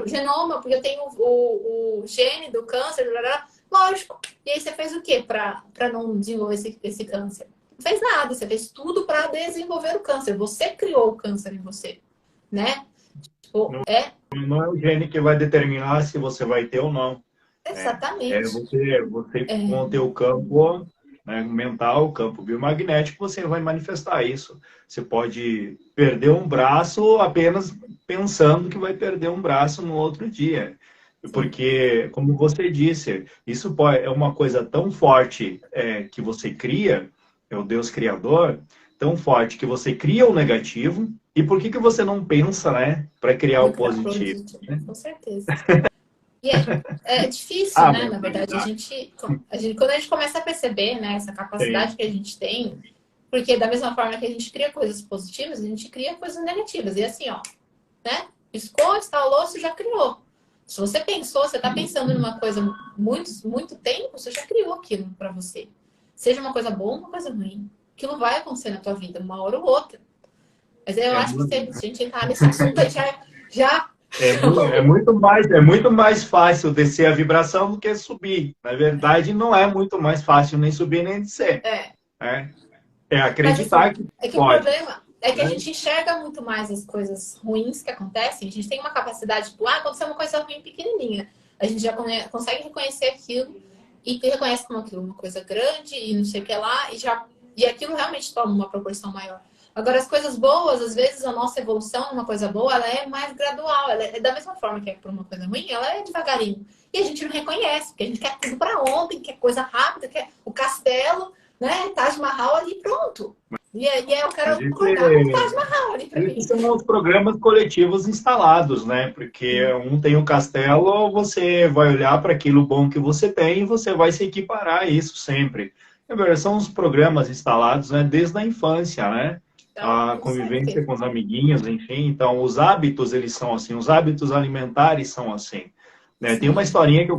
genoma, porque eu tenho o gene do câncer, blá, blá. Lógico. E aí você fez o quê para não desenvolver esse câncer? Não fez nada, você fez tudo para desenvolver o câncer. Você criou o câncer em você, né? Tipo, não é o gene que vai determinar se você vai ter ou não. Exatamente. Você com o teu campo, né, mental, o campo biomagnético, você vai manifestar isso. Você pode perder um braço apenas pensando que vai perder um braço no outro dia. Porque, como você disse, isso é uma coisa tão forte que você cria, é o Deus Criador, tão forte que você cria o negativo. E por que você não pensa, né, para criar o positivo? Né? Com certeza. E é difícil, né? Na verdade, quando a gente começa a perceber, né, essa capacidade que a gente tem, porque da mesma forma que a gente cria coisas positivas, a gente cria coisas negativas. E assim, ó, né? Piscou, instalou, você já criou. Se você pensou, você está pensando numa coisa muito tempo, você já criou aquilo para você. Seja uma coisa boa ou uma coisa ruim. Aquilo vai acontecer na tua vida, uma hora ou outra. Mas eu acho que se a gente entrar nesse assunto, aí já É muito mais fácil descer a vibração do que subir. Na verdade, não é muito mais fácil nem subir nem descer. É acreditar. Mas, assim, que o problema é que a gente enxerga muito mais as coisas ruins que acontecem. A gente tem uma capacidade, tipo, aconteceu uma coisa ruim pequenininha. A gente já consegue reconhecer aquilo e reconhece como aquilo uma coisa grande e não sei o que lá. E aquilo realmente toma uma proporção maior. Agora, as coisas boas, às vezes, a nossa evolução numa coisa boa, ela é mais gradual. Ela é da mesma forma que é para uma coisa ruim, ela é devagarinho. E a gente não reconhece, porque a gente quer tudo para ontem, quer coisa rápida, quer o castelo, né? Taj Mahal ali, pronto. E aí eu quero acordar com o Taj Mahal ali para mim. Esses são os programas coletivos instalados, né? Porque um tem um castelo, você vai olhar para aquilo bom que você tem e você vai se equiparar a isso sempre. São os programas instalados, né, desde a infância, né? A convivência com os amiguinhos, enfim. Então, os hábitos, eles são assim. Os hábitos alimentares são assim. Né? Tem uma historinha que eu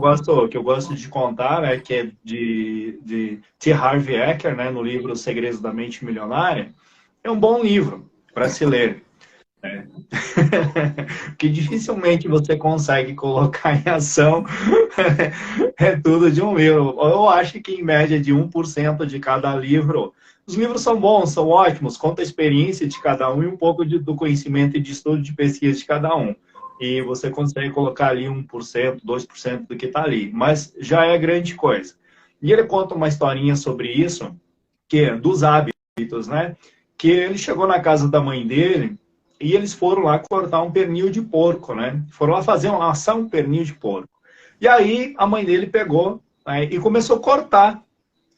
gosto de contar, né, que é de T. Harv Eker, né, no livro Os Segredos da Mente Milionária. É um bom livro para se ler. Né? Que dificilmente você consegue colocar em ação tudo de um livro. Eu acho que em média de 1% de cada livro. Os livros são bons, são ótimos, conta a experiência de cada um e um pouco do conhecimento e de estudo de pesquisa de cada um. E você consegue colocar ali 1%, 2% do que está ali. Mas já é grande coisa. E ele conta uma historinha sobre isso, que é dos hábitos, né? Que ele chegou na casa da mãe dele e eles foram lá cortar um pernil de porco, né? Foram lá assar um pernil de porco. E aí a mãe dele pegou, né, e começou a cortar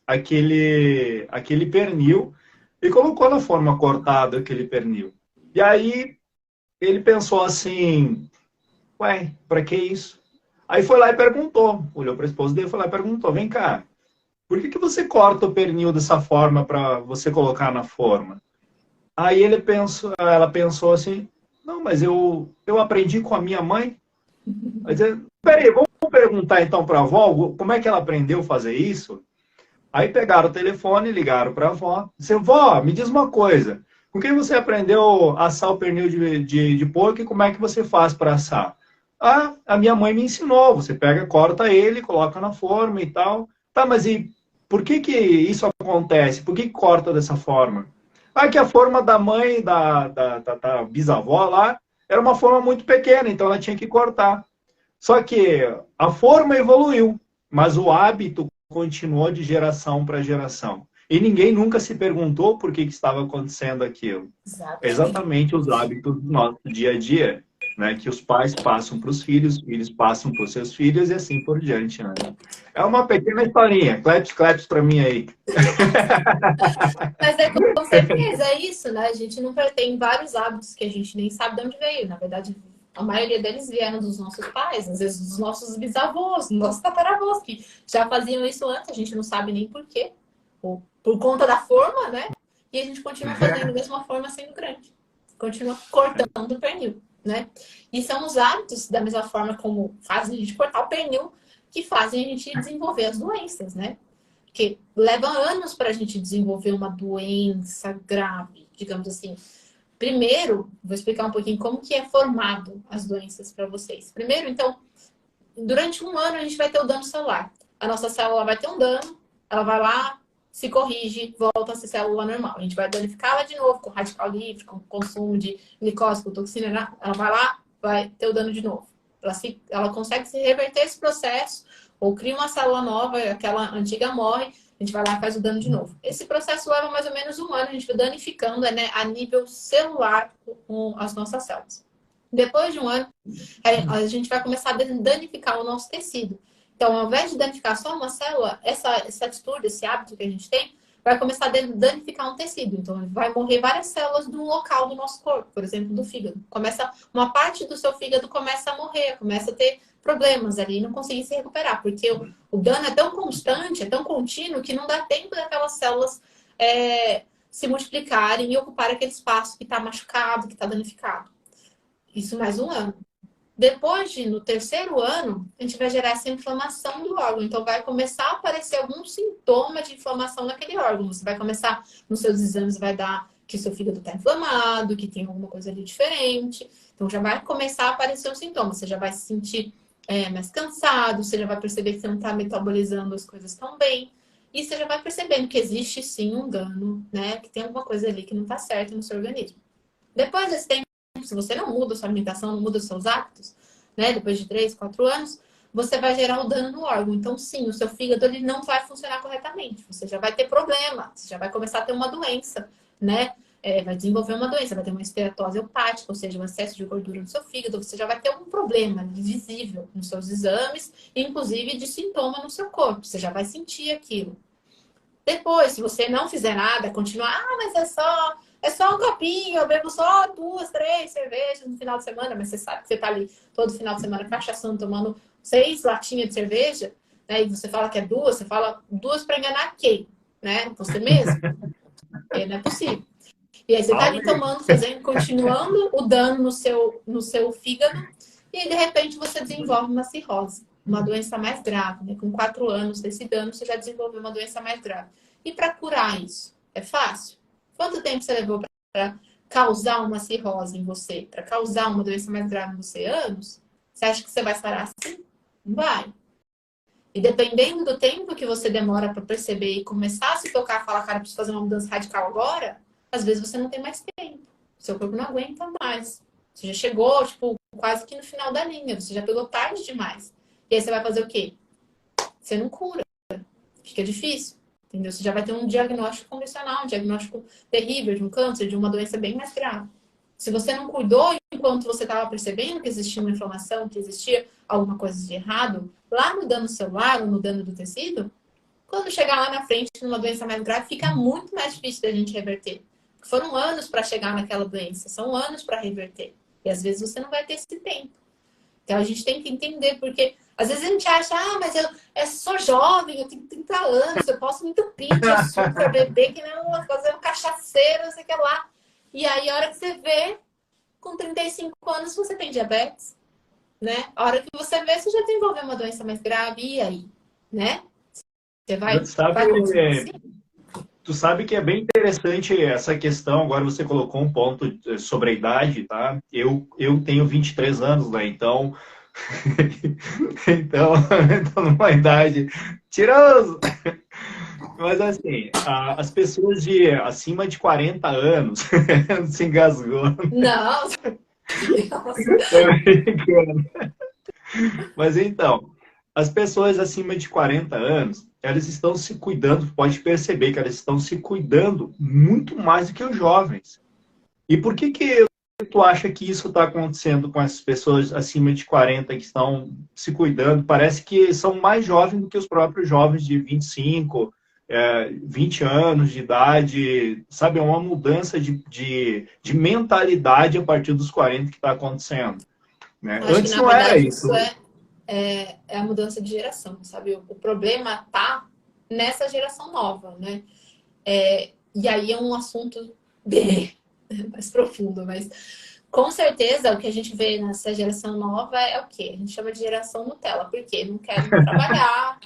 aquele pernil e colocou na forma cortada aquele pernil. E aí ele pensou assim, ué, para que isso? Aí foi lá e perguntou, olhou para a esposa dele e foi lá e perguntou, vem cá, por que você corta o pernil dessa forma para você colocar na forma? Aí ela pensou assim, não, mas eu aprendi com a minha mãe. Mas, peraí, vamos perguntar então para a avó como é que ela aprendeu a fazer isso? Aí pegaram o telefone, ligaram para a avó. Disseram, vó, me diz uma coisa. Com quem você aprendeu a assar o pernil de porco e como é que você faz para assar? Ah, a minha mãe me ensinou. Você pega, corta ele, coloca na forma e tal. Tá, mas e por que isso acontece? Por que corta dessa forma? Ah, que a forma da mãe, da bisavó lá, era uma forma muito pequena, então ela tinha que cortar. Só que a forma evoluiu, mas o hábito continuou de geração para geração. E ninguém nunca se perguntou por que estava acontecendo aquilo. Exatamente os hábitos do nosso dia a dia, né? Que os pais passam para os filhos passam para os seus filhos e assim por diante, né? É uma pequena historinha. Claps para mim aí. Mas com certeza é isso, né? A gente não tem vários hábitos que a gente nem sabe de onde veio. Na verdade, A maioria deles vieram dos nossos pais, às vezes dos nossos bisavós, dos nossos tataravós, que já faziam isso antes, a gente não sabe nem por quê. Ou por conta da forma, né? E a gente continua fazendo da mesma forma sendo grande. Continua cortando o pernil, né? E são os hábitos, da mesma forma como fazem a gente cortar o pernil, que fazem a gente desenvolver as doenças, né? Porque leva anos para a gente desenvolver uma doença grave, digamos assim. Primeiro, vou explicar um pouquinho como que é formado as doenças para vocês. Primeiro, então, durante um ano a gente vai ter o dano celular. A nossa célula vai ter um dano, ela vai lá, se corrige, volta a ser célula normal. A gente vai danificá-la de novo com radical livre, com consumo de glicose, com toxina. Ela vai lá, vai ter o dano de novo. Ela consegue se reverter esse processo, ou cria uma célula nova, aquela antiga morre, a gente vai lá e faz o dano de novo. Esse processo leva mais ou menos um ano, a gente vai danificando, né, a nível celular com as nossas células. Depois de um ano, a gente vai começar a danificar o nosso tecido. Então, ao invés de danificar só uma célula, essa atitude, esse hábito que a gente tem, vai começar a danificar um tecido. Então, vai morrer várias células de um local do nosso corpo, por exemplo, do fígado. Uma parte do seu fígado começa a morrer, começa a ter problemas ali, não conseguir se recuperar, porque o dano é tão constante, é tão contínuo, que não dá tempo daquelas células se multiplicarem e ocupar aquele espaço que está machucado, que está danificado. Isso mais um ano. Depois no terceiro ano, a gente vai gerar essa inflamação do órgão. Então, vai começar a aparecer algum sintoma de inflamação naquele órgão. Você vai começar, nos seus exames, vai dar que seu fígado está inflamado, que tem alguma coisa ali diferente. Então, já vai começar a aparecer um sintoma. Você já vai se sentir mais cansado, você já vai perceber que você não está metabolizando as coisas tão bem. E você já vai percebendo que existe, sim, um dano, né? Que tem alguma coisa ali que não está certa no seu organismo. Depois desse tempo, se você não muda a sua alimentação, não muda os seus hábitos, né? Depois de 3, 4 anos, você vai gerar o dano no órgão. Então, sim, o seu fígado ele não vai funcionar corretamente. Você já vai ter problema, você já vai começar a ter uma doença, né? Vai desenvolver uma doença, vai ter uma esteatose hepática, ou seja, um excesso de gordura no seu fígado. Você já vai ter um problema visível nos seus exames, inclusive de sintoma no seu corpo. Você já vai sentir aquilo. Depois, se você não fizer nada, continuar, mas é só um copinho, eu bebo só 2, 3 cervejas no final de semana, mas você sabe que você tá ali todo final de semana cachaçando, tomando 6 latinhas de cerveja, né? E você fala que é 2, você fala 2 para enganar quem? Né? Você mesmo? Não é possível. E aí você tá ali tomando, continuando o dano no seu fígado, e aí, de repente você desenvolve uma cirrose, uma doença mais grave, né? Com 4 anos desse dano, você já desenvolveu uma doença mais grave. E para curar isso? É fácil? Quanto tempo você levou para causar uma cirrose em você? Para causar uma doença mais grave em você? Anos? Você acha que você vai parar assim? Não vai. E dependendo do tempo que você demora para perceber e começar a se tocar, falar, cara, preciso fazer uma mudança radical agora, às vezes você não tem mais tempo. Seu corpo não aguenta mais. Você já chegou, tipo, quase que no final da linha. Você já pegou tarde demais. E aí você vai fazer o quê? Você não cura. Fica difícil. Entendeu? Você já vai ter um diagnóstico convencional, um diagnóstico terrível de um câncer, de uma doença bem mais grave. Se você não cuidou enquanto você estava percebendo que existia uma inflamação, que existia alguma coisa de errado, lá no dano celular ou no dano do tecido, quando chegar lá na frente numa doença mais grave, fica muito mais difícil da gente reverter. Foram anos para chegar naquela doença, são anos para reverter. E às vezes você não vai ter esse tempo. Então a gente tem que entender, porque às vezes a gente acha, mas eu sou jovem, eu tenho 30 anos, eu posso me entupir de açúcar, beber que nem fazer um cachaceiro, não sei o que lá. E aí a hora que você vê, com 35 anos você tem diabetes, né? A hora que você vê, você já desenvolveu uma doença mais grave, e aí? Né? Você vai continuar assim? Tu sabe que é bem interessante essa questão. Agora você colocou um ponto sobre a idade, tá? Eu tenho 23 anos, né? Então, então numa idade tiroso. Mas assim, as pessoas acima de 40 anos se engasgou. Não. Mas então, as pessoas acima de 40 anos, elas estão se cuidando, pode perceber que elas estão se cuidando muito mais do que os jovens. E por que tu acha que isso está acontecendo com as pessoas acima de 40 que estão se cuidando? Parece que são mais jovens do que os próprios jovens de 25, 20 anos de idade. Sabe, é uma mudança de mentalidade a partir dos 40 que está acontecendo. né? Eu acho que, Antes na não era verdade, isso. isso é a mudança de geração, sabe? O problema tá nessa geração nova, né? E aí é um assunto bem mais profundo, mas com certeza o que a gente vê nessa geração nova é o quê? A gente chama de geração Nutella, porque não querem trabalhar,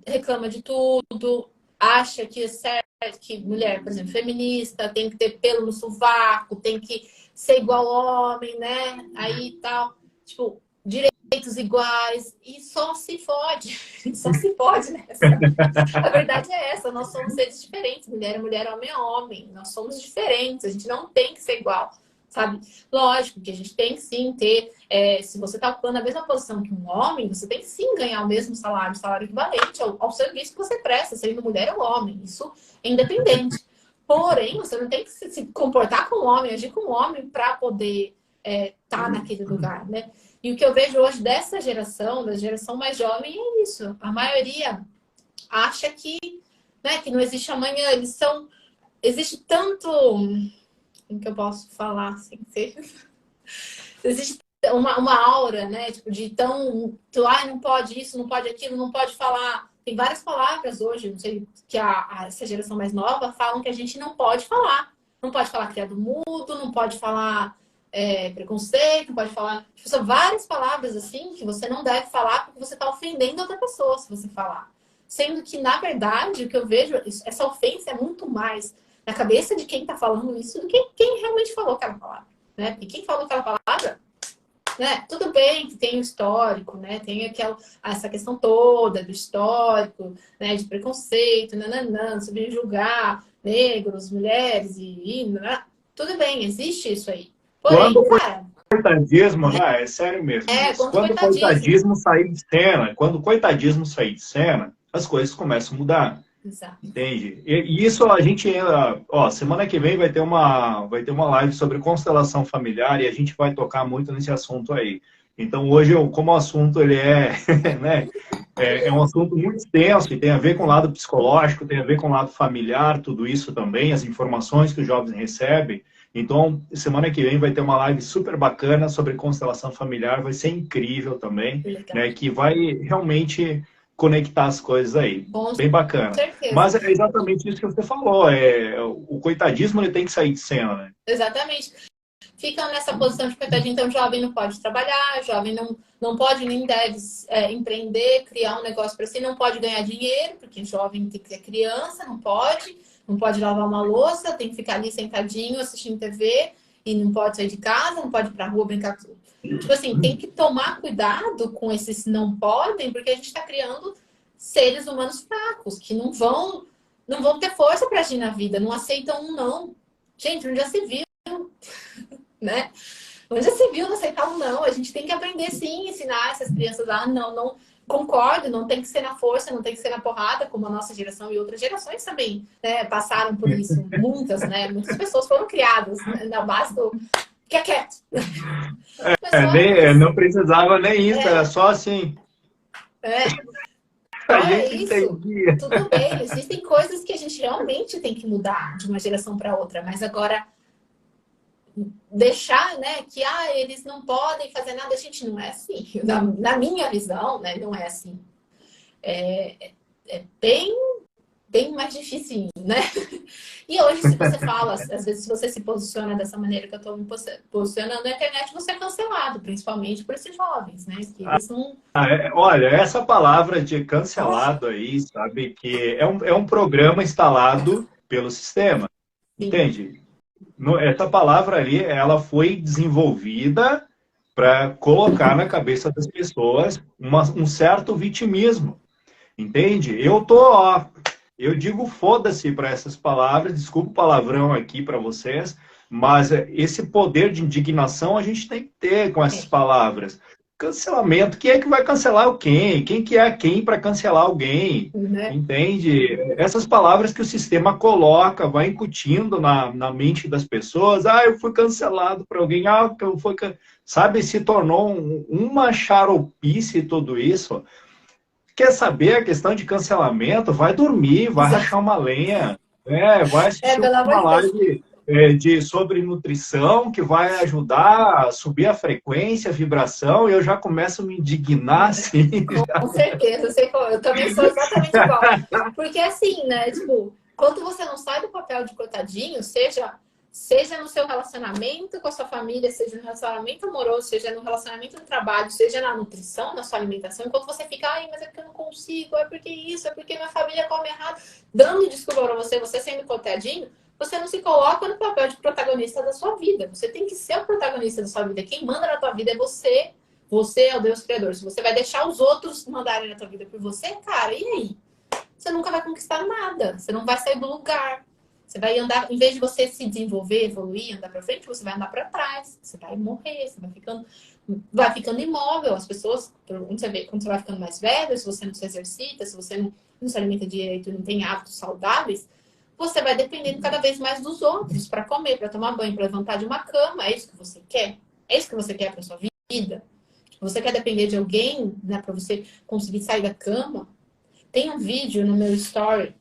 reclama de tudo, acha que é certo, que mulher, por exemplo, feminista, tem que ter pelo no sovaco, tem que ser igual homem, né? Aí tal, tipo, direitos iguais, e só se fode, só se fode nessa. A verdade é essa, nós somos seres diferentes, mulher é mulher, homem é homem, nós somos diferentes, a gente não tem que ser igual, sabe? Lógico que a gente tem que sim ter, se você está ocupando a mesma posição que um homem, você tem que sim ganhar o mesmo salário, salário equivalente ao serviço que você presta, sendo mulher ou homem, isso é independente. Porém, você não tem que se comportar como homem, agir como homem para poder estar naquele lugar, né? E o que eu vejo hoje dessa geração, da geração mais jovem, é isso. A maioria acha que, né, que não existe amanhã. Eles são. Existe tanto. Como que eu posso falar sem ser? Existe uma aura, né? Tipo, de tão. Não pode isso, não pode aquilo, não pode falar. Tem várias palavras hoje, não sei, que essa geração mais nova falam que a gente não pode falar. Não pode falar criado mudo, não pode falar preconceito, não pode falar. Tipo, são várias palavras assim que você não deve falar porque você está ofendendo outra pessoa se você falar. Sendo que, na verdade, o que eu vejo, essa ofensa é muito mais na cabeça de quem está falando isso do que quem realmente falou aquela palavra. Né? Porque quem falou aquela palavra, né? Tudo bem que tem o histórico, né? Tem essa questão toda do histórico, né? De preconceito, nananã, subjugar negros, mulheres tudo bem, existe isso aí. Porém, Quando o cara, coitadismo, né? É sério mesmo isso. quanto Quando o coitadismo. coitadismo sair de cena, quando o coitadismo sair de cena, as coisas começam a mudar. Exato. Entende? E isso a gente, ó, semana que vem vai ter uma live sobre constelação familiar e a gente vai tocar muito nesse assunto aí. Então hoje, como o assunto ele né, é um assunto muito extenso e tem a ver com o lado psicológico, tem a ver com o lado familiar, tudo isso também, as informações que os jovens recebem. Então, semana que vem vai ter uma live super bacana sobre constelação familiar, vai ser incrível também, né, que vai realmente conectar as coisas aí. Bem bacana. Certeza. Mas é exatamente isso que você falou. O coitadismo ele tem que sair de cena, né? Exatamente. Ficam nessa posição de coitadinho, então jovem não pode trabalhar, jovem não pode nem deve empreender, criar um negócio para si, não pode ganhar dinheiro, porque jovem tem que ser criança, não pode lavar uma louça, tem que ficar ali sentadinho assistindo TV e não pode sair de casa, não pode ir pra rua brincar com... Tipo assim, tem que tomar cuidado com esses não podem, porque a gente está criando seres humanos fracos, que não vão ter força para agir na vida, não aceitam um não. Gente, onde já se viu, né? Onde já se viu não aceitar um não. A gente tem que aprender sim, ensinar essas crianças a não concordo, não tem que ser na força, não tem que ser na porrada, como a nossa geração e outras gerações também, né, passaram por isso. Muitas, né? Muitas pessoas foram criadas, né, na base do fica quieto. Não precisava nem isso, era só assim. A gente entendia. Tudo bem, existem coisas que a gente realmente tem que mudar de uma geração para outra, mas agora deixar, né, que eles não podem fazer nada, a gente não é assim. Na minha visão, né, não é assim. É bem mais difícil, né? E hoje, se você fala, às vezes, se você se posiciona dessa maneira que eu estou me posicionando na internet, você é cancelado, principalmente por esses jovens, né? Que eles não... Olha, essa palavra de cancelado aí, sabe, que é um programa instalado pelo sistema, entende? Essa palavra ali, ela foi desenvolvida para colocar na cabeça das pessoas um certo vitimismo, entende? Eu digo foda-se para essas palavras, desculpa o palavrão aqui para vocês, mas esse poder de indignação a gente tem que ter com essas palavras. Cancelamento, quem é que vai cancelar quem? Quem que é quem para cancelar alguém? Entende? Essas palavras que o sistema coloca, vai incutindo na mente das pessoas. Eu fui cancelado por alguém. Eu fui... Sabe, se tornou uma xaropice tudo isso. Quer saber a questão de cancelamento? Vai dormir, vai rachar uma lenha, vai assistir uma live. sobre nutrição, que vai ajudar a subir a frequência, a vibração, e eu já começo a me indignar, assim. Com certeza, eu também sou exatamente igual. Porque assim, né, tipo, quando você não sai do papel de coitadinho, seja no seu relacionamento com a sua família, seja no relacionamento amoroso, seja no relacionamento no trabalho, seja na nutrição, na sua alimentação, enquanto você fica, ai, mas é porque eu não consigo, é porque isso, é porque minha família come errado, dando desculpa pra você sendo coitadinho, você não se coloca no papel de protagonista da sua vida. Você tem que ser o protagonista da sua vida. Quem manda na tua vida é você. Você é o Deus Criador. Se você vai deixar os outros mandarem na tua vida por você, cara, e aí? Você nunca vai conquistar nada. Você não vai sair do lugar. Você vai andar, em vez de você se desenvolver, evoluir, andar para frente, você vai andar para trás. Você vai morrer, você vai ficando imóvel. As pessoas, quando você vai ficando mais velho, se você não se exercita, se você não se alimenta direito, não tem hábitos saudáveis, você vai dependendo cada vez mais dos outros para comer, para tomar banho, para levantar de uma cama. É isso que você quer? É isso que você quer para sua vida? Você quer depender de alguém, né, para você conseguir sair da cama? Tem um vídeo no meu story,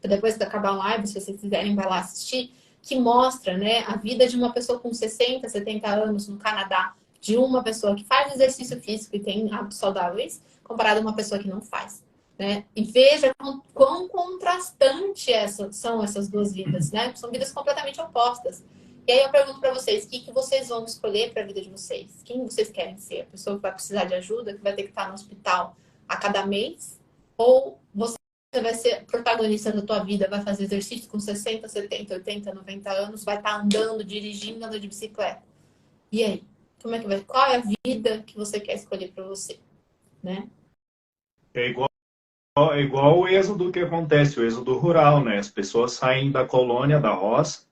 depois de acabar a live, se vocês quiserem, vai lá assistir, que mostra, né, a vida de uma pessoa com 60, 70 anos no Canadá, de uma pessoa que faz exercício físico e tem hábitos saudáveis, comparado a uma pessoa que não faz. Né? E veja quão contrastante são essas duas vidas, né? São vidas completamente opostas. E aí eu pergunto para vocês, o que vocês vão escolher para a vida de vocês? Quem vocês querem ser? A pessoa que vai precisar de ajuda, que vai ter que estar no hospital a cada mês? Ou você vai ser protagonista da tua vida, vai fazer exercício com 60, 70, 80, 90 anos, vai estar andando, dirigindo, andando de bicicleta? E aí? Como é que vai? Qual é a vida que você quer escolher para você? Né? É igual o êxodo que acontece, o êxodo rural, né? As pessoas saem da colônia, da roça,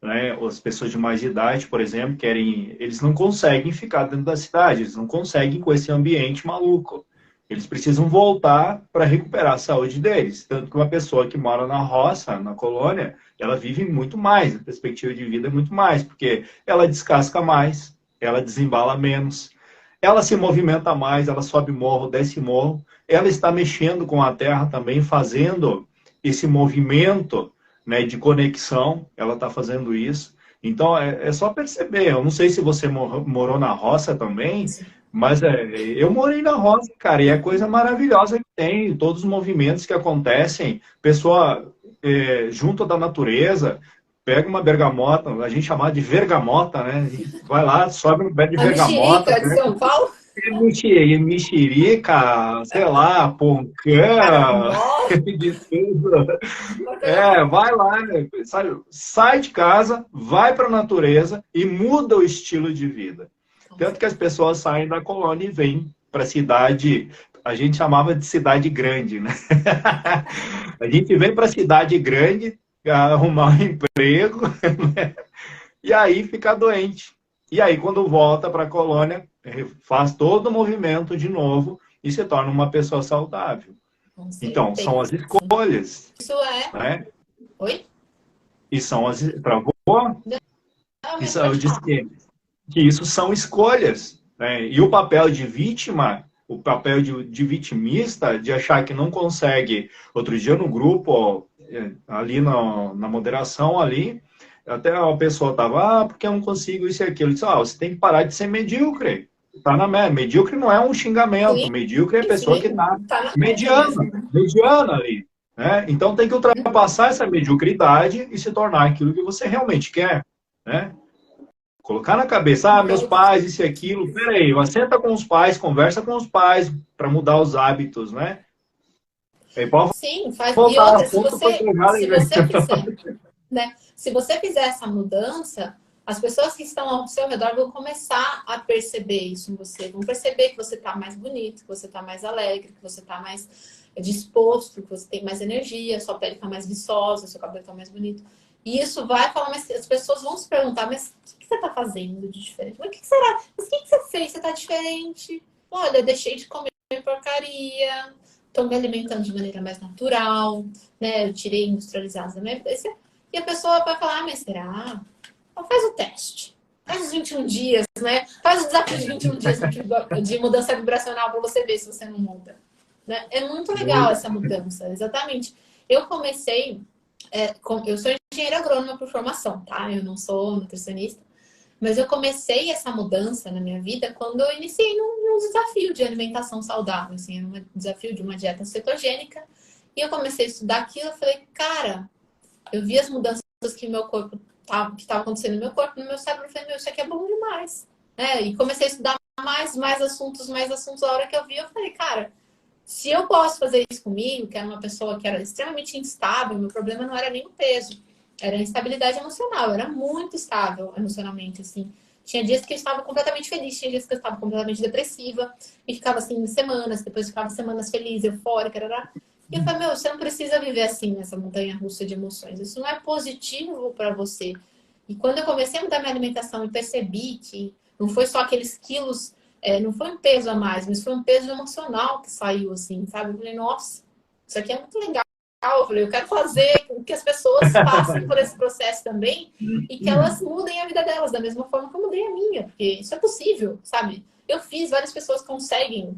né? As pessoas de mais idade, por exemplo, eles não conseguem ficar dentro da cidade, eles não conseguem com esse ambiente maluco. Eles precisam voltar para recuperar a saúde deles. Tanto que uma pessoa que mora na roça, na colônia, ela vive muito mais, a perspectiva de vida é muito mais, porque ela descasca mais, ela desembala menos, ela se movimenta mais, ela sobe morro, desce morro, ela está mexendo com a terra também, fazendo esse movimento, né, de conexão, ela está fazendo isso. Então, é só perceber. Eu não sei se você morou na roça também, mas eu morei na roça, cara, e é coisa maravilhosa que tem, todos os movimentos que acontecem, pessoa junto da natureza, pega uma bergamota, a gente chamava de vergamota, né? Vai lá, sobe no pé de A vergamota. mexerica de São Paulo? Mexerica, sei lá, poncã, de tudo. Vai lá, sai de casa, vai para a natureza e muda o estilo de vida. Tanto que as pessoas saem da colônia e vêm para a cidade, a gente chamava de cidade grande, né? A gente vem para a cidade grande, arrumar um emprego, né? E aí fica doente. E aí, quando volta para a colônia, faz todo o movimento de novo e se torna uma pessoa saudável. Então, são as escolhas. Isso é. Né? Oi? E são as. Travou? Eu disse que isso são escolhas. Né? E o papel de vítima, o papel de vitimista, de achar que não consegue. Outro dia no grupo, ali na moderação, ali, até a pessoa estava, porque eu não consigo isso e aquilo. Eu disse, você tem que parar de ser medíocre. Tá na média. Medíocre não é um xingamento. Sim, medíocre é a pessoa que está mediana ali. Né? Então tem que ultrapassar essa mediocridade e se tornar aquilo que você realmente quer. Né? Colocar na cabeça, meus pais, isso e aquilo. Peraí, senta com os pais, conversa com os pais para mudar os hábitos, né? Sim, faz. E outra, se você fizer, né? Se você fizer essa mudança, as pessoas que estão ao seu redor vão começar a perceber isso em você. Vão perceber que você está mais bonito, que você está mais alegre, que você está mais disposto, que você tem mais energia, sua pele está mais viçosa, seu cabelo está mais bonito. E isso vai falar, mas as pessoas vão se perguntar, mas o que você está fazendo de diferente? Mas o que será? Mas o que você fez? Você está diferente? Olha, eu deixei de comer porcaria, estou me alimentando de maneira mais natural, né? Eu tirei industrializados da minha vida. E a pessoa vai falar, mas será? Então faz o teste. Faz os 21 dias, né? Faz o desafio de 21 dias de mudança vibracional para você ver se você não muda. Né? É muito legal essa mudança, exatamente. Eu comecei Eu sou engenheira agrônoma por formação, tá? Eu não sou nutricionista. Mas eu comecei essa mudança na minha vida quando eu iniciei num desafio de alimentação saudável, assim, um desafio de uma dieta cetogênica. E eu comecei a estudar aquilo, eu falei, cara, eu vi as mudanças que meu corpo que estava acontecendo no meu corpo, no meu cérebro, eu falei, meu, isso aqui é bom demais. E comecei a estudar mais assuntos, mais assuntos. A hora que eu vi, eu falei, cara, se eu posso fazer isso comigo, que era uma pessoa que era extremamente instável, meu problema não era nem o peso, era a instabilidade emocional. Eu era muito estável emocionalmente, assim. Tinha dias que eu estava completamente feliz, tinha dias que eu estava completamente depressiva, e ficava assim semanas, depois ficava semanas feliz, eufórica, e eu falei, meu, você não precisa viver assim nessa montanha russa de emoções. Isso não é positivo para você. E quando eu comecei a mudar minha alimentação e percebi que não foi só aqueles quilos, não foi um peso a mais, mas foi um peso emocional que saiu, assim, sabe? Eu falei, nossa, isso aqui é muito legal. Eu falei, eu quero fazer com que as pessoas passem por esse processo também e que elas mudem a vida delas da mesma forma que eu mudei a minha, porque isso é possível, sabe? Eu fiz, várias pessoas conseguiram,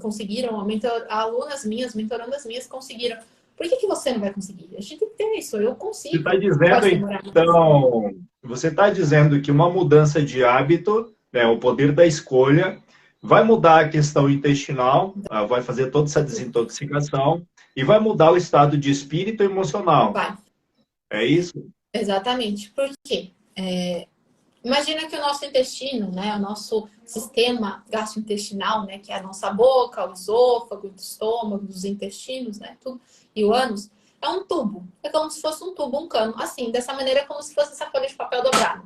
alunas minhas, mentorandas minhas conseguiram. Por que você não vai conseguir? A gente tem que ter isso, eu Você consigo. está dizendo, Pode demorar mais. então, você está dizendo que uma mudança de hábito, né, o poder da escolha, vai mudar a questão intestinal, vai fazer toda essa desintoxicação e vai mudar o estado de espírito e emocional. Vai, É isso? exatamente. Por quê? Imagina que o nosso intestino, né, o nosso sistema gastrointestinal, né, que é a nossa boca, o esôfago, o estômago, os intestinos, né, tudo, e o ânus, é um tubo. É como se fosse um tubo, um cano, assim, dessa maneira, como se fosse essa folha de papel dobrada.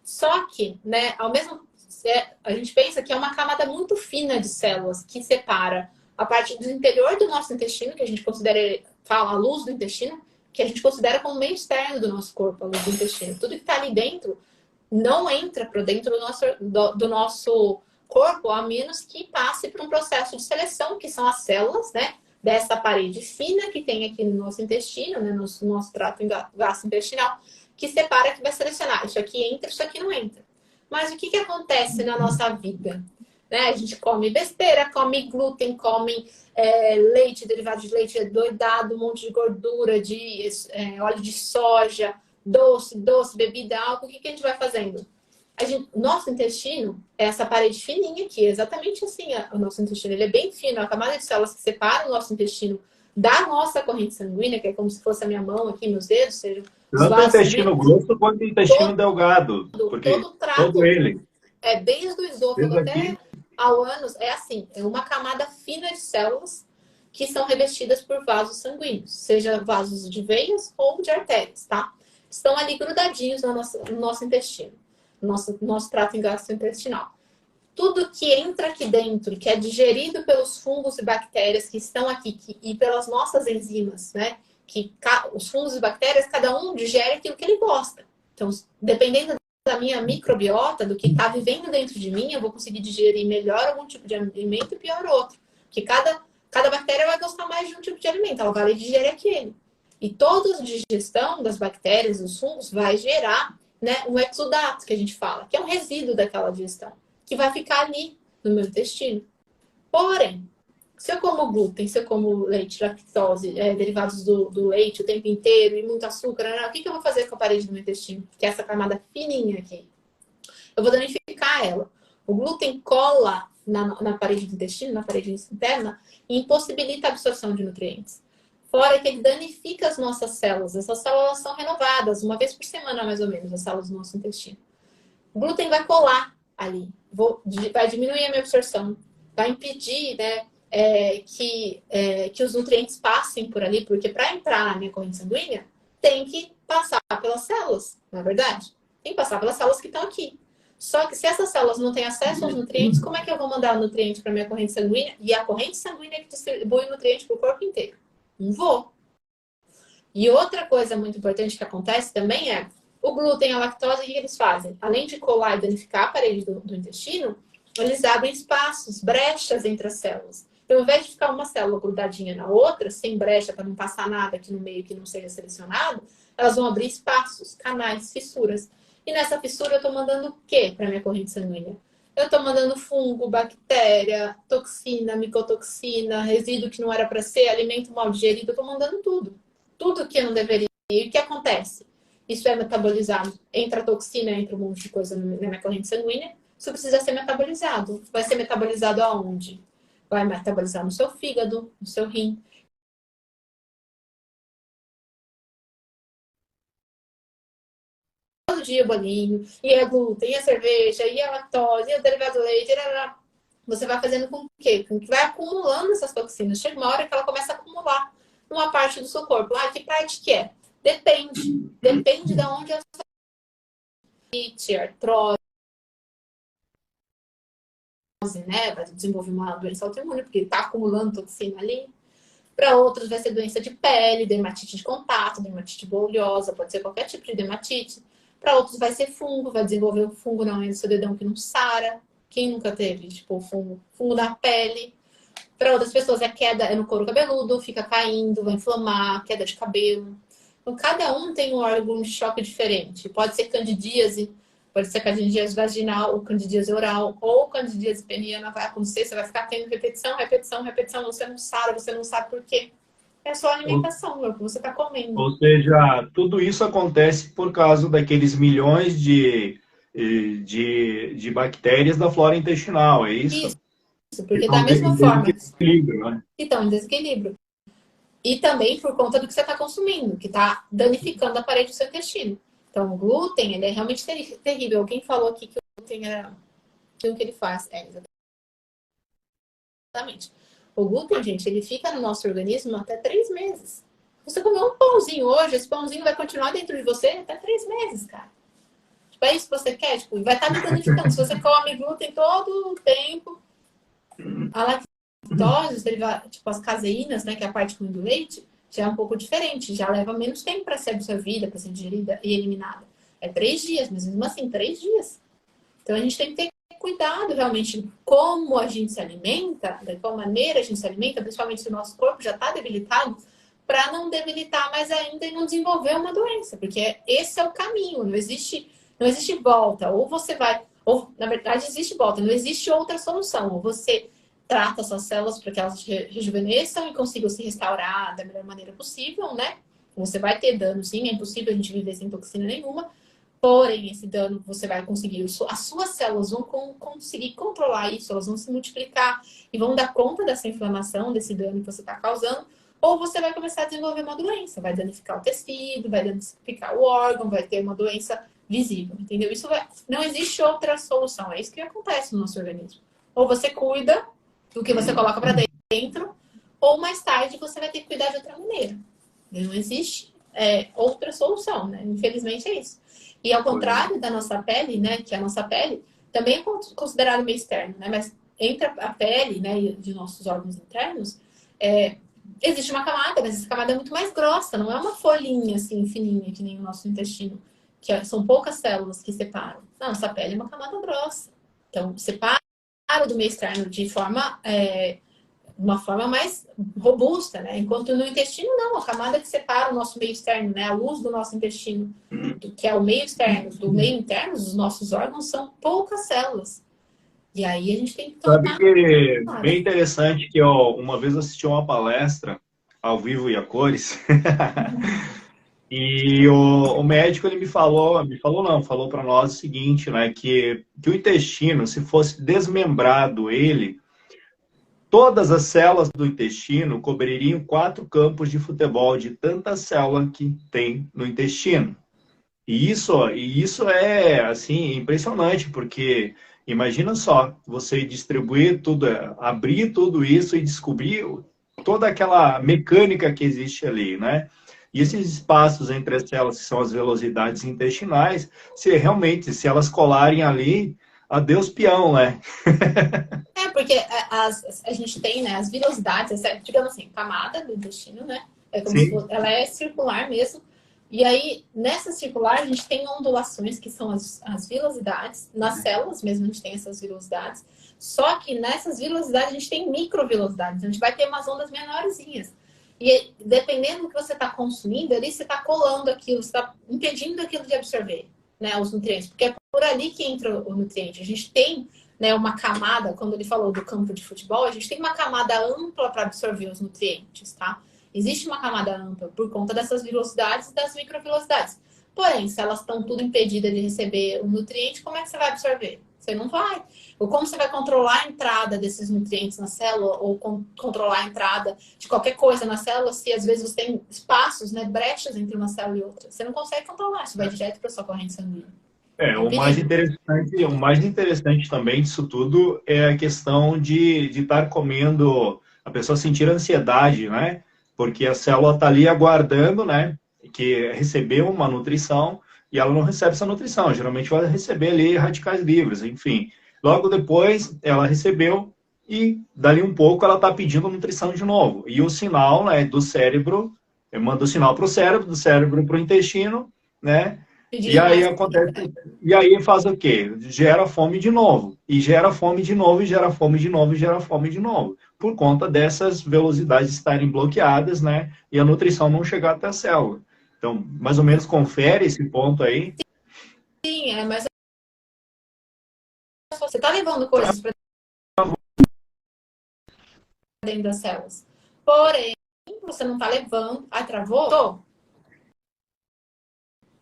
Só que, né, ao mesmo a gente pensa que é uma camada muito fina de células que separa a parte do interior do nosso intestino, que a gente considera, fala, a luz do intestino, que a gente considera como meio externo do nosso corpo, a luz do intestino. Tudo que está ali dentro não entra para dentro do nosso corpo, a menos que passe por um processo de seleção, que são as células, né? Dessa parede fina que tem aqui no nosso intestino, né? No nosso trato gastrointestinal, que separa, que vai selecionar. Isso aqui entra, isso aqui não entra. Mas o que acontece na nossa vida? Né? A gente come besteira, come glúten, come leite, derivado de leite doidado, um monte de gordura, de óleo de soja, doce, bebida, álcool. O que a gente vai fazendo? Nosso intestino é essa parede fininha aqui, exatamente assim. O nosso intestino ele é bem fino, a camada de células que separa o nosso intestino da nossa corrente sanguínea, que é como se fosse a minha mão aqui, meus dedos, sejam os Tanto o vasos intestino sanguíneos, grosso quanto o intestino delgado, todo porque o todo trato, ele, desde o esôfago desde até aqui, ao ânus, é assim, é uma camada fina de células que são revestidas por vasos sanguíneos, seja vasos de veias ou de artérias, tá? Estão ali grudadinhos no nosso intestino, nosso trato gastrointestinal. Tudo que entra aqui dentro, que é digerido pelos fungos e bactérias que estão aqui e pelas nossas enzimas, né? Que os fungos e bactérias, cada um digere aquilo que ele gosta. Então, dependendo da minha microbiota, do que está vivendo dentro de mim, eu vou conseguir digerir melhor algum tipo de alimento e pior outro. Porque cada bactéria vai gostar mais de um tipo de alimento, ela vai digerir aquele. E toda a digestão das bactérias, dos fungos, vai gerar, né, um exudato, que a gente fala, que é um resíduo daquela digestão, que vai ficar ali no meu intestino. Porém, se eu como glúten, se eu como leite, lactose, derivados do leite o tempo inteiro e muito açúcar, né? O que eu vou fazer com a parede do meu intestino? Que é essa camada fininha aqui. Eu vou danificar ela. O glúten cola na parede do intestino, na parede interna, e impossibilita a absorção de nutrientes. Fora que ele danifica as nossas células. Essas células são renovadas uma vez por semana, mais ou menos, as células do nosso intestino. O glúten vai colar ali, vai diminuir a minha absorção, vai impedir, né, que os nutrientes passem por ali, porque para entrar na minha corrente sanguínea, tem que passar pelas células, não é verdade? Tem que passar pelas células que estão aqui. Só que se essas células não têm acesso aos nutrientes, como é que eu vou mandar o nutriente para minha corrente sanguínea? E a corrente sanguínea é que distribui o nutriente para o corpo inteiro. Não vou. E outra coisa muito importante que acontece também é o glúten e a lactose, o que eles fazem? Além de colar e danificar a parede do intestino, eles abrem espaços, brechas entre as células. Então, ao invés de ficar uma célula grudadinha na outra, sem brecha para não passar nada aqui no meio que não seja selecionado, elas vão abrir espaços, canais, fissuras. E nessa fissura eu estou mandando o quê para minha corrente sanguínea? Eu estou mandando fungo, bactéria, toxina, micotoxina, resíduo que não era para ser, alimento mal digerido, eu estou mandando tudo. Tudo que não deveria E o que acontece? Isso é metabolizado, entra a toxina, entra um monte de coisa na minha corrente sanguínea, isso precisa ser metabolizado. Vai ser metabolizado aonde? Vai metabolizar no seu fígado, no seu rim. Todo dia o bolinho, e a glúten, e a cerveja, e a lactose, e o derivado do leite, você vai fazendo com o quê? Com que vai acumulando essas toxinas. Chega uma hora que ela começa a acumular uma parte do seu corpo. Ah, que parte que é? Depende. Depende de onde é a sua artrose, né? Vai desenvolver uma doença autoimune, porque está acumulando toxina ali. Para outros vai ser doença de pele, dermatite de contato, dermatite bolhosa, pode ser qualquer tipo de dermatite. Para outros vai ser fungo, vai desenvolver o fungo na unha do seu dedão que não sara. Quem nunca teve, tipo, fungo na pele. Para outras pessoas é queda é no couro cabeludo, fica caindo, vai inflamar, queda de cabelo. Então, cada um tem um órgão de choque diferente. Pode ser candidíase, pode ser candidíase vaginal, ou candidíase oral, ou candidíase peniana vai acontecer, você vai ficar tendo repetição, repetição, repetição, você não sabe por quê. É só alimentação, é o que você está comendo. Ou seja, tudo isso acontece por causa daqueles milhões de bactérias da flora intestinal, é isso? Isso, porque Então, da mesma em forma desequilíbrio, né? que estão em desequilíbrio. E também por conta do que você está consumindo, que está danificando a parede do seu intestino. Então, o glúten, ele é realmente terrível. Alguém falou aqui que o glúten era aquilo que ele faz. É, exatamente. O glúten, gente, ele fica no nosso organismo até 3 meses. Você comer um pãozinho hoje, esse pãozinho vai continuar dentro de você até 3 meses, cara. Tipo, é isso que você quer? Tipo, vai estar me danificando. Se você come glúten todo o tempo, a lactose, tipo, as caseínas, né, que é a parte ruim do leite, já é um pouco diferente. Já leva menos tempo para ser absorvida, para ser digerida e eliminada. É 3 dias, mas mesmo assim, 3 dias. Então, a gente tem que ter cuidado realmente como a gente se alimenta, de qual maneira a gente se alimenta, principalmente se o nosso corpo já está debilitado, para não debilitar mais ainda e não desenvolver uma doença, porque esse é o caminho, não existe volta, ou você vai, ou na verdade existe volta, não existe outra solução, ou você trata suas células para que elas rejuvenesçam e consigam se restaurar da melhor maneira possível, né? Você vai ter dano, sim, é impossível a gente viver sem toxina nenhuma, porém, esse dano você vai conseguir, as suas células vão conseguir controlar isso, elas vão se multiplicar e vão dar conta dessa inflamação, desse dano que você está causando, ou você vai começar a desenvolver uma doença, vai danificar o tecido, vai danificar o órgão, vai ter uma doença visível, entendeu? Não existe outra solução, é isso que acontece no nosso organismo. Ou você cuida do que você coloca para dentro, ou mais tarde você vai ter que cuidar de outra maneira. Não existe outra solução, né? Infelizmente é isso. E ao contrário da nossa pele, né, que a nossa pele também é considerada meio externo, né, mas entre a pele, né, e de nossos órgãos internos, existe uma camada, mas essa camada é muito mais grossa, não é uma folhinha assim fininha que nem o nosso intestino, são poucas células que separam. Não, nossa pele é uma camada grossa. Então, separa do meio externo de uma forma mais robusta, né? Enquanto no intestino, não. A camada que separa o nosso meio externo, né? A luz do nosso intestino, que é o meio externo, do meio interno, os nossos órgãos são poucas células. E aí a gente tem que Sabe tomar. que é bem interessante que uma vez assisti uma palestra ao vivo e a cores e o médico ele falou para nós o seguinte, né, que o intestino, se fosse desmembrado ele, todas as células do intestino cobririam 4 campos de futebol de tanta célula que tem no intestino. E isso é assim impressionante, porque imagina só, você distribuir tudo, abrir tudo isso e descobrir toda aquela mecânica que existe ali, né? E esses espaços entre as células, que são as velocidades intestinais, se elas colarem ali, adeus peão, né? Porque a gente tem, né, as vilosidades, digamos assim, camada do intestino, né? É como se Sim. fosse, ela é circular mesmo. E aí, nessa circular, a gente tem ondulações, que são as vilosidades. Nas células mesmo, a gente tem essas vilosidades. Só que nessas vilosidades, a gente tem microvelocidades. A gente vai ter umas ondas menorzinhas. E dependendo do que você está consumindo, ali você está colando aquilo, você está impedindo aquilo de absorver, né, os nutrientes. Porque é por ali que entra o nutriente. A gente tem, né, uma camada, quando ele falou do campo de futebol, a gente tem uma camada ampla para absorver os nutrientes, tá? Existe uma camada ampla por conta dessas vilosidades e das microvilosidades. Porém, se elas estão tudo impedidas de receber o nutriente, como é que você vai absorver? Você não vai. Ou como você vai controlar a entrada desses nutrientes na célula, ou controlar a entrada de qualquer coisa na célula, se às vezes você tem espaços, né, brechas entre uma célula e outra. Você não consegue controlar, isso vai direto para a sua corrente sanguínea. O mais interessante também disso tudo é a questão de estar comendo, a pessoa sentir ansiedade, né? Porque a célula está ali aguardando, né? Que recebeu uma nutrição e ela não recebe essa nutrição. Geralmente vai receber ali radicais livres, enfim. Logo depois ela recebeu e dali um pouco ela está pedindo nutrição de novo. E o sinal, né, do cérebro, manda o sinal para o cérebro, do cérebro para o intestino, né? E aí acontece, e aí faz o quê? Gera fome de novo, e gera fome de novo, e gera fome de novo, e gera fome de novo, por conta dessas velocidades estarem bloqueadas, né? E a nutrição não chegar até a célula. Então, mais ou menos confere esse ponto aí. Sim, mas você está levando coisas para dentro das células. Porém, você não está levando. Ah, travou?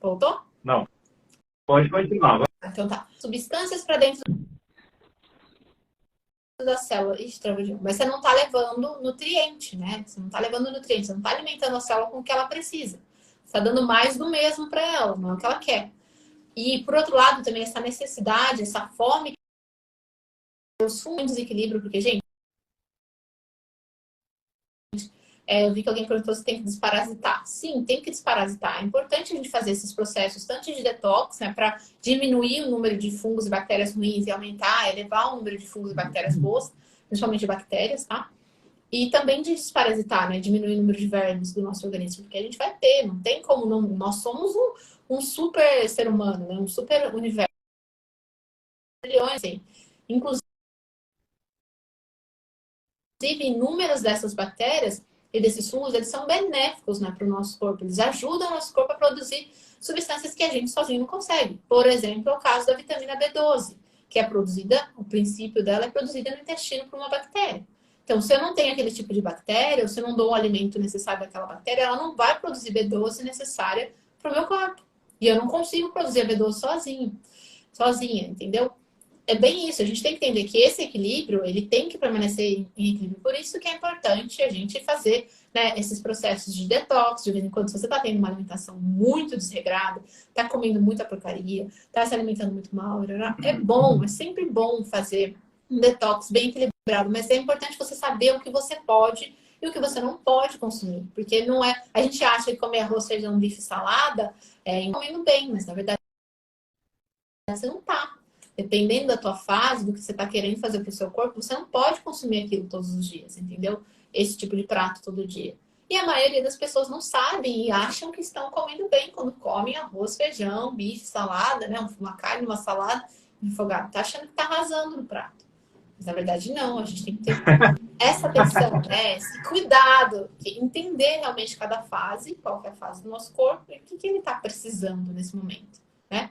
Voltou? Não. Pode continuar. Então tá. Substâncias para dentro da célula. Ixi, travou de novo. Mas você não está levando nutriente, né? Você não está levando nutriente, você não está alimentando a célula com o que ela precisa. Você está dando mais do mesmo para ela, não é o que ela quer. E, por outro lado, também essa necessidade, essa fome, os fungos em desequilíbrio, porque, gente, eu vi que alguém perguntou se tem que desparasitar. Sim, tem que desparasitar. É importante a gente fazer esses processos, tanto de detox, né, para diminuir o número de fungos e bactérias ruins e aumentar, elevar o número de fungos e bactérias boas, principalmente bactérias, tá? E também de desparasitar, né, diminuir o número de vermes do nosso organismo, porque a gente vai ter, não tem como não. Nós somos um super ser humano, né, um super universo. Assim. Inclusive, inúmeras dessas bactérias e desses fungos, eles são benéficos, né, para o nosso corpo. Eles ajudam o nosso corpo a produzir substâncias que a gente sozinho não consegue. Por exemplo, é o caso da vitamina B12, que é produzida, o princípio dela é produzida no intestino por uma bactéria. Então, se eu não tenho aquele tipo de bactéria, ou se eu não dou o alimento necessário daquela bactéria, ela não vai produzir B12 necessária para o meu corpo. E eu não consigo produzir a B12 sozinha, entendeu? É bem isso, a gente tem que entender que esse equilíbrio, ele tem que permanecer em equilíbrio. Por isso que é importante a gente fazer, né, esses processos de detox, de vez em quando, se você está tendo uma alimentação muito desregrada, está comendo muita porcaria, está se alimentando muito mal, é bom, é sempre bom fazer um detox bem equilibrado, mas é importante você saber o que você pode e o que você não pode consumir. Porque não é. A gente acha que comer arroz, feijão, bife, salada é comendo bem, mas na verdade você não está. Dependendo da tua fase, do que você está querendo fazer para o seu corpo, você não pode consumir aquilo todos os dias, entendeu? Esse tipo de prato todo dia. E a maioria das pessoas não sabem e acham que estão comendo bem quando comem arroz, feijão, bife, salada, né? Uma carne, uma salada, refogado. Tá achando que tá arrasando no prato. Mas na verdade não, a gente tem que ter essa atenção, né? Esse cuidado, entender realmente cada fase, qual é a fase do nosso corpo e o que ele está precisando nesse momento, né?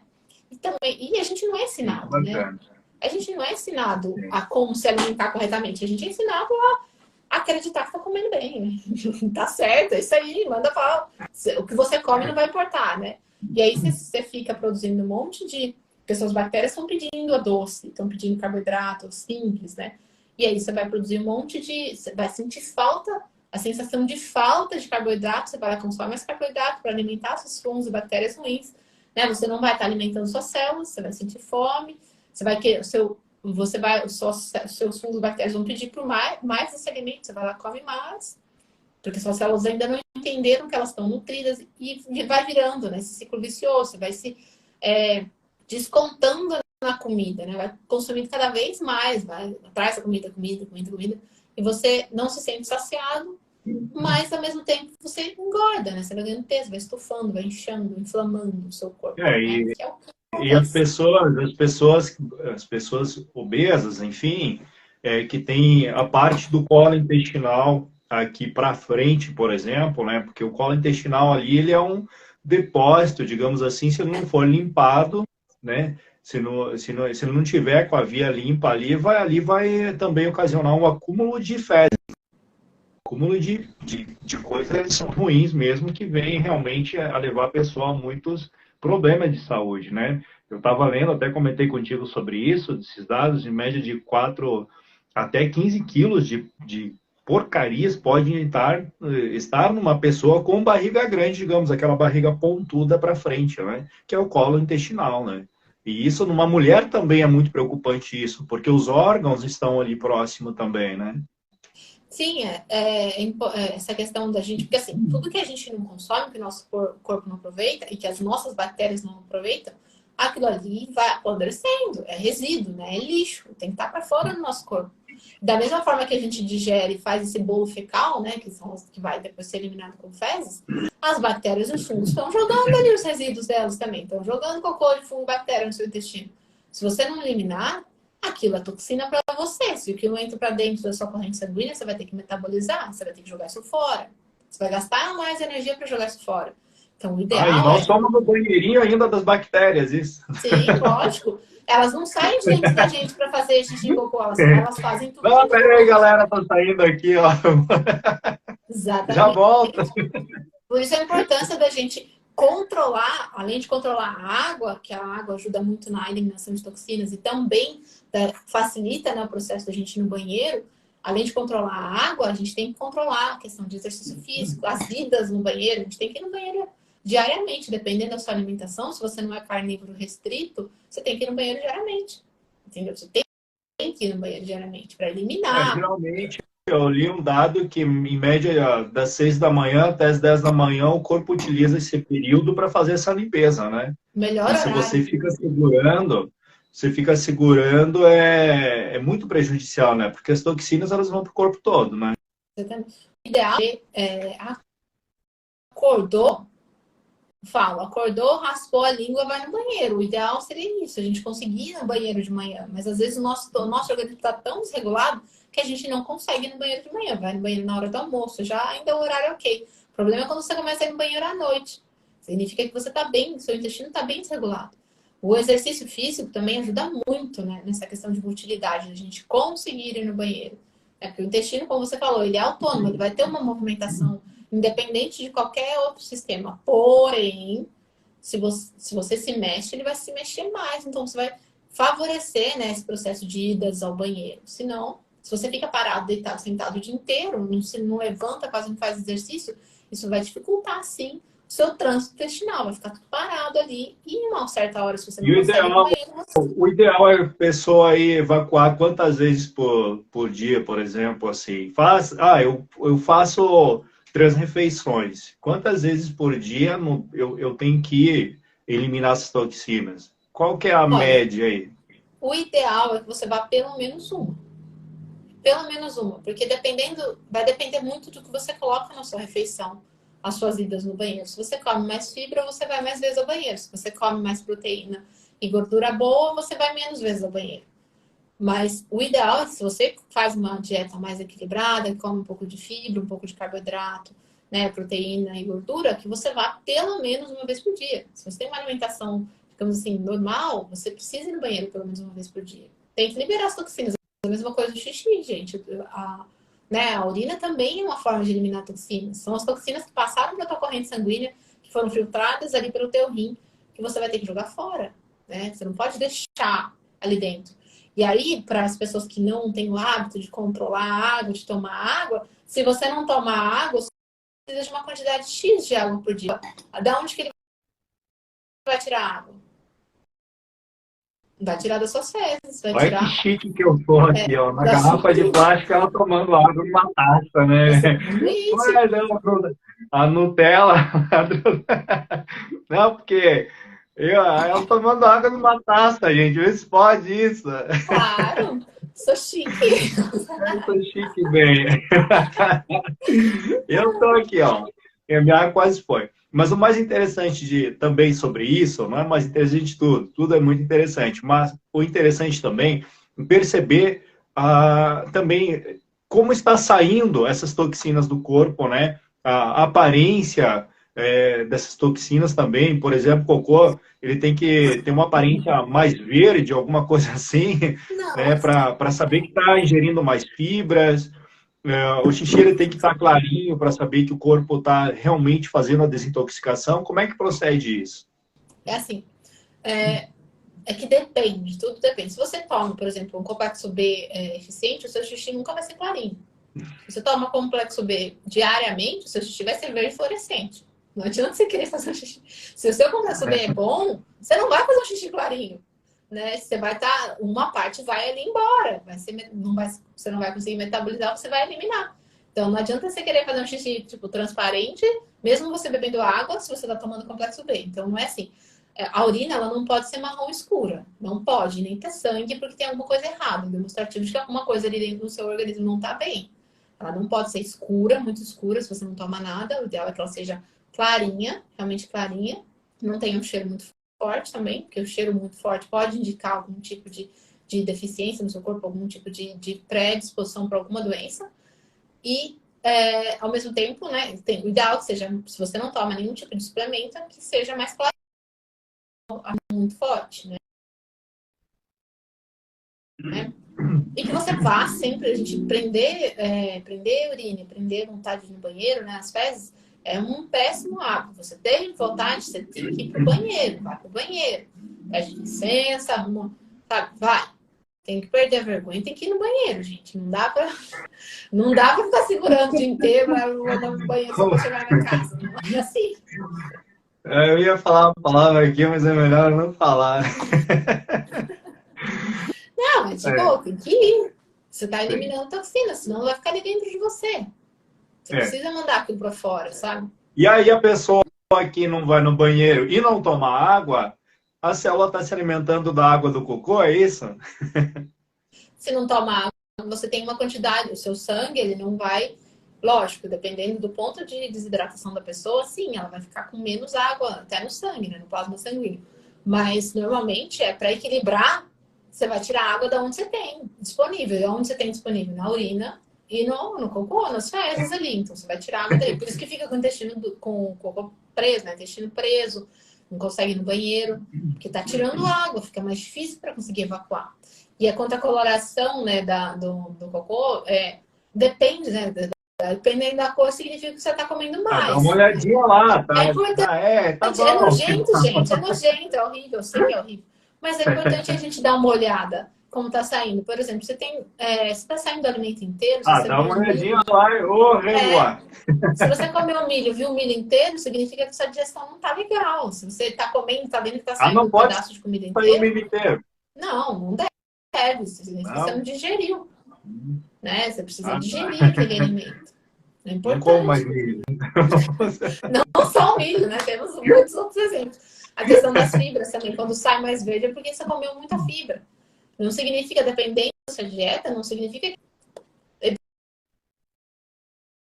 E a gente não é ensinado, né? A gente não é ensinado a como se alimentar corretamente. A gente é ensinado a acreditar que tá comendo bem, né? Tá certo, é isso aí, manda pau. O que você come não vai importar, né? E aí você fica produzindo um monte de... Porque suas bactérias estão pedindo a doce, estão pedindo carboidrato simples, né? E aí você vai produzir um monte de... Você vai sentir falta, a sensação de falta de carboidrato, você vai lá consumir mais carboidrato para alimentar seus fungos e bactérias ruins. Né? Você não vai estar alimentando suas células, você vai sentir fome, você vai querer, seus fungos bactérias vão pedir por mais esse alimento, você vai lá come mais, porque suas células ainda não entenderam que elas estão nutridas e vai virando, né? Esse ciclo vicioso, você vai se descontando na comida, né? Vai consumindo cada vez mais, vai atrás da comida, e você não se sente saciado. Mas, ao mesmo tempo, você engorda, né? Você vai ganhando peso, vai estufando, vai inchando, inflamando o seu corpo. E as pessoas obesas, enfim, que tem a parte do colo intestinal aqui para frente, por exemplo, né? Porque o colo intestinal ali, ele é um depósito, digamos assim, se ele não for limpado, né? Se ele não tiver com a via limpa ali vai também ocasionar um acúmulo de fezes. acúmulo de coisas ruins mesmo, que vem realmente a levar a pessoa a muitos problemas de saúde, né? Eu estava lendo, até comentei contigo sobre isso, desses dados, em média de 4 até 15 quilos de porcarias podem estar numa pessoa com barriga grande, digamos, aquela barriga pontuda para frente, né? Que é o colo intestinal, né? E isso numa mulher também é muito preocupante isso, porque os órgãos estão ali próximo também, né? Sim, essa questão da gente, porque assim, tudo que a gente não consome, que o nosso corpo não aproveita e que as nossas bactérias não aproveitam, aquilo ali vai apodrecendo, é resíduo, né? É lixo, tem que estar para fora do nosso corpo. Da mesma forma que a gente digere e faz esse bolo fecal, né, que são os que vai depois ser eliminado com fezes, as bactérias e os fungos estão jogando ali os resíduos delas também, estão jogando cocô de fungo e bactéria no seu intestino. Se você não eliminar, aquilo é toxina para você. Se aquilo entra para dentro da sua corrente sanguínea, você vai ter que metabolizar, você vai ter que jogar isso fora. Você vai gastar mais energia para jogar isso fora. Então, o Ah, e ideal nós é... somos no banheirinho ainda das bactérias, isso. Sim, lógico. Elas não saem de dentro da gente para fazer xixi e cocô, elas fazem tudo Não, dentro peraí, de nós. galera, tá saindo aqui, ó. Já Exatamente. volta. Por isso a importância da gente controlar, além de controlar a água, que a água ajuda muito na eliminação de toxinas e também facilita, né, o processo da gente ir no banheiro. Além de controlar a água, a gente tem que controlar a questão de exercício físico, as idas no banheiro. A gente tem que ir no banheiro diariamente, dependendo da sua alimentação. Se você não é carnívoro restrito, você tem que ir no banheiro diariamente. Entendeu? Você tem que ir no banheiro diariamente para eliminar. Geralmente, eu li um dado que, em média, das 6 da manhã até as 10 da manhã, o corpo utiliza esse período para fazer essa limpeza, né? Melhor E se horário. você fica segurando, é muito prejudicial, né? Porque as toxinas, elas vão para o corpo todo, né? O ideal é acordou, acordou, raspou a língua, vai no banheiro. O ideal seria isso, a gente conseguir ir no banheiro de manhã. Mas às vezes o nosso organismo está tão desregulado que a gente não consegue ir no banheiro de manhã. Vai no banheiro na hora do almoço, já ainda o horário é ok. O problema é quando você começa a ir no banheiro à noite. Significa que você está bem, seu intestino está bem desregulado. O exercício físico também ajuda muito, né, nessa questão de motilidade, a gente conseguir ir no banheiro. Porque o intestino, como você falou, ele é autônomo, ele vai ter uma movimentação independente de qualquer outro sistema. Porém, se você se mexe, ele vai se mexer mais. Então, você vai favorecer, né, esse processo de idas ao banheiro. Senão, se você fica parado, deitado, sentado o dia inteiro, não levanta, quase não faz exercício, isso vai dificultar, sim, o seu trânsito intestinal. Vai ficar tudo parado ali. E em uma certa hora, se você não E consegue ir no banheiro, o ideal é a pessoa aí evacuar quantas vezes por dia, por exemplo, assim. Eu faço 3 refeições. Quantas vezes por dia eu tenho que eliminar essas toxinas? Qual que é a olha, média aí? o ideal é que você vá pelo menos uma. Pelo menos uma, porque vai depender muito do que você coloca na sua refeição, as suas idas no banheiro. Se você come mais fibra, você vai mais vezes ao banheiro. Se você come mais proteína e gordura boa, você vai menos vezes ao banheiro. Mas o ideal é que se você faz uma dieta mais equilibrada, come um pouco de fibra, um pouco de carboidrato, né, proteína e gordura, que você vá pelo menos uma vez por dia. Se você tem uma alimentação, digamos assim, normal, você precisa ir no banheiro pelo menos uma vez por dia. Tem que liberar as toxinas. A mesma coisa do xixi, gente. A urina também é uma forma de eliminar toxinas. São as toxinas que passaram pela tua corrente sanguínea, que foram filtradas ali pelo teu rim, que você vai ter que jogar fora, né? Você não pode deixar ali dentro. E aí, para as pessoas que não têm o hábito de controlar a água, de tomar água, se você não tomar água, você precisa de uma quantidade X de água por dia. Da onde que ele vai tirar água? Vai tirar das suas fezes, vai Olha que tirar... chique que eu tô aqui, ó. Na da garrafa de plástico, ela tomando água numa taça, né? Exatamente. Olha, a Nutella. Não, porque ela tomando água numa taça, gente. Vê se pode isso. Claro, sou chique. Eu tô chique, bem. Eu tô aqui, ó. E a minha água quase foi. Mas o mais interessante também sobre isso, não é mais interessante de tudo. Tudo é muito interessante. Mas o interessante também é perceber também como está saindo essas toxinas do corpo, né? A aparência dessas toxinas também. Por exemplo, o cocô, ele tem que ter uma aparência mais verde, alguma coisa assim, né? Não, Para saber que está ingerindo mais fibras. O xixi ele tem que estar clarinho para saber que o corpo está realmente fazendo a desintoxicação. Como é que procede isso? É assim, é, é que depende, tudo depende. Se você toma, por exemplo, um complexo B eficiente, o seu xixi nunca vai ser clarinho. Se você toma complexo B diariamente, o seu xixi vai ser verde fluorescente. Não adianta você querer fazer um xixi. Se o seu complexo B é bom, você não vai fazer um xixi clarinho. Né? Você vai estar, uma parte vai ali embora. Você não vai conseguir metabolizar, você vai eliminar. Então não adianta você querer fazer um xixi tipo transparente, mesmo você bebendo água, se você está tomando complexo B. Então não é assim. A urina ela não pode ser marrom escura. Não pode, nem ter sangue, porque tem alguma coisa errada. Demonstrativo de que alguma coisa ali dentro do seu organismo não está bem. Ela não pode ser escura, muito escura, se você não toma nada. O ideal é que ela seja clarinha, realmente clarinha. Não tenha um cheiro muito forte também, porque o cheiro muito forte pode indicar algum tipo de deficiência no seu corpo, algum tipo de predisposição para alguma doença. E, ao mesmo tempo, né, o ideal que seja, se você não toma nenhum tipo de suplemento, que seja mais claro, muito forte, né? E que você vá sempre, a gente prender urina, prender vontade de ir no banheiro, né? As fezes, é um péssimo hábito. Você tem vontade, você tem que ir pro banheiro, vai pro banheiro. Pede licença, arruma, sabe? Vai. Tem que perder a vergonha, tem que ir no banheiro, gente. Não dá pra ficar segurando o dia inteiro, eu vou no banheiro só pra chegar na casa. Não é assim. Eu ia falar uma palavra aqui, mas é melhor não falar. Não, mas de É, boa, tem que ir. Você tá sim. eliminando toxina, senão vai ficar ali dentro de você. Você É. precisa mandar aquilo pra fora, sabe? E aí a pessoa que não vai no banheiro e não toma água, a célula está se alimentando da água do cocô, é isso? Se não toma água, você tem uma quantidade, o seu sangue, ele não vai, lógico, dependendo do ponto de desidratação da pessoa, sim, ela vai ficar com menos água até no sangue, né, no plasma sanguíneo. Mas normalmente é para equilibrar, você vai tirar água da onde você tem disponível. E onde você tem disponível? Na urina e no cocô, nas fezes ali. Então você vai tirar água daí. Por isso que fica com o intestino com o cocô preso, né? Intestino preso, não consegue ir no banheiro, porque tá tirando água, fica mais difícil para conseguir evacuar. E quanto à coloração, né, do cocô, depende, né? Dependendo da cor, significa que você está comendo Ah, dá uma mais. olhadinha lá, É tá? importante, Tá é bom. nojento, gente, é nojento, é horrível, eu sei que é horrível. Mas é importante a gente dar uma olhada como está saindo. Por exemplo, você está saindo do alimento inteiro, se Ah, você dá viu uma um olhadinha milho, lá, ô, é, regular. se você comeu um milho, viu o milho inteiro, significa que sua digestão não está legal. Se você está comendo, está vendo que está Ah, saindo não um pode pedaço de comida sair o inteiro, milho inteiro. não deve. Significa que você Não. não digeriu, né? Você precisa Ah, tá. digerir aquele alimento. É Não como mais importante. milho. Não só o milho, né? Temos muitos outros exemplos. A questão das fibras também, quando sai mais verde, é porque você comeu muita fibra. Não significa, dependendo da sua dieta, não significa que.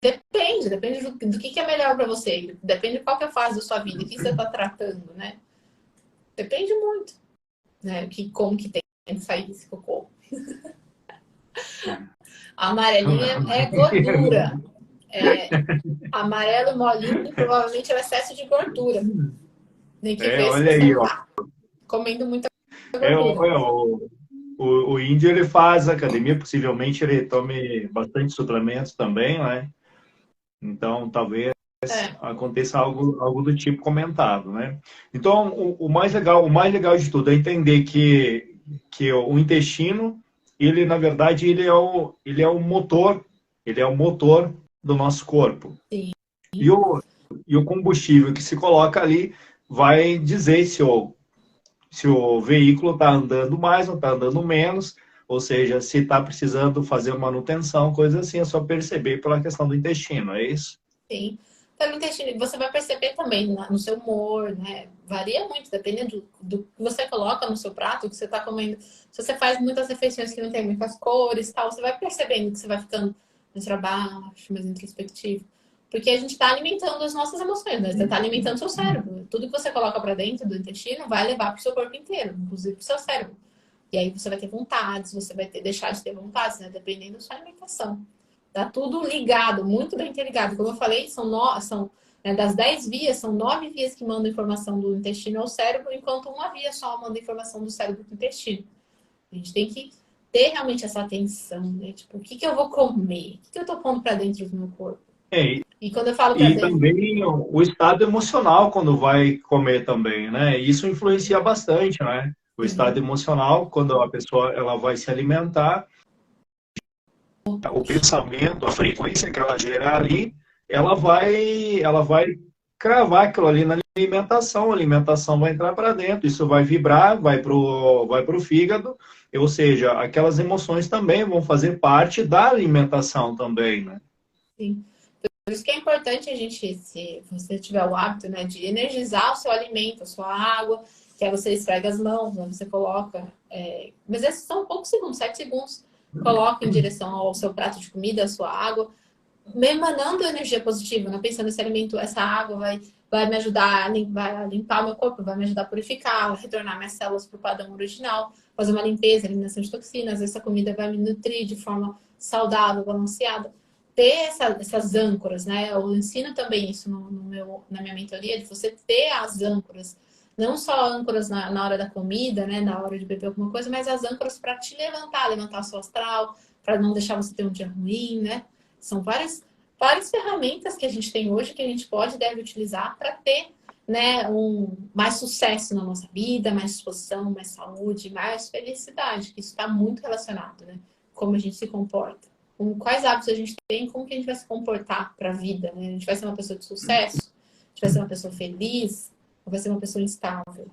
Depende do que é melhor para você. Depende de qual que é a fase da sua vida, o que você está tratando, né? Depende muito, né? Como que tem que sair esse cocô. A amarelinha é gordura. É, amarelo molinho provavelmente é o excesso de gordura. Tem que ver se Olha você aí, não ó. está comendo muita É, gordura. o índio ele faz academia, possivelmente ele tome bastante suplementos também, né? Então, talvez É, aconteça algo do tipo comentado, né? Então, o mais legal de tudo é entender que o intestino, ele, na verdade, ele é o motor do nosso corpo. sim. E o combustível que se coloca ali vai dizer se o veículo está andando mais ou está andando menos, ou seja, se está precisando fazer manutenção, coisa assim, é só perceber pela questão do intestino, é isso? Sim. Pelo intestino, você vai perceber também no seu humor, né? Varia muito, dependendo do que você coloca no seu prato, o que você está comendo. Se você faz muitas refeições que não tem muitas cores e tal, você vai percebendo que você vai ficando mais para baixo, mais introspectivo. Porque a gente está alimentando as nossas emoções, né? Você está alimentando o seu cérebro. Tudo que você coloca para dentro do intestino vai levar para o seu corpo inteiro, inclusive para o seu cérebro. E aí você vai ter vontades, você vai deixar de ter vontades, né? Dependendo da sua alimentação. Tá tudo ligado, muito bem interligado. Como eu falei, né, das 10 vias, são 9 vias que mandam informação do intestino ao cérebro, enquanto uma via só manda informação do cérebro para o intestino. A gente tem que ter realmente essa atenção, né? Tipo, o que que eu vou comer? O que que eu tô pondo para dentro do meu corpo? É, E quando eu falo para e dentro, também o estado emocional quando vai comer também, né? Isso influencia bastante, né? O estado sim, emocional, quando a pessoa ela vai se alimentar, o pensamento, a frequência que ela gerar ali, ela vai cravar aquilo ali na alimentação, a alimentação vai entrar para dentro, isso vai vibrar, vai pro fígado, ou seja, aquelas emoções também vão fazer parte da alimentação também, né? sim. Por isso que é importante a gente, se você tiver o hábito, né, de energizar o seu alimento, a sua água, que aí você esfrega as mãos, né, você coloca. Mas esses são poucos segundos, 7 segundos. Coloca em direção ao seu prato de comida, a sua água, me emanando energia positiva, né? Pensando esse alimento, essa água vai me ajudar a limpar o meu corpo, vai me ajudar a purificar, a retornar minhas células para o padrão original, fazer uma limpeza, eliminação de toxinas. Essa comida vai me nutrir de forma saudável, balanceada. Ter essas âncoras, né? Eu ensino também isso na minha mentoria, de você ter as âncoras. Não só âncoras na hora da comida, né? Na hora de beber alguma coisa, mas as âncoras para te levantar o seu astral, para não deixar você ter um dia ruim, né? São várias ferramentas que a gente tem hoje que a gente pode e deve utilizar para ter, né, mais sucesso na nossa vida, mais disposição, mais saúde, mais felicidade, que isso está muito relacionado, né? Como a gente se comporta, com quais hábitos a gente tem, como que a gente vai se comportar para a vida, né? A gente vai ser uma pessoa de sucesso, a gente vai ser uma pessoa feliz, ou vai ser uma pessoa instável.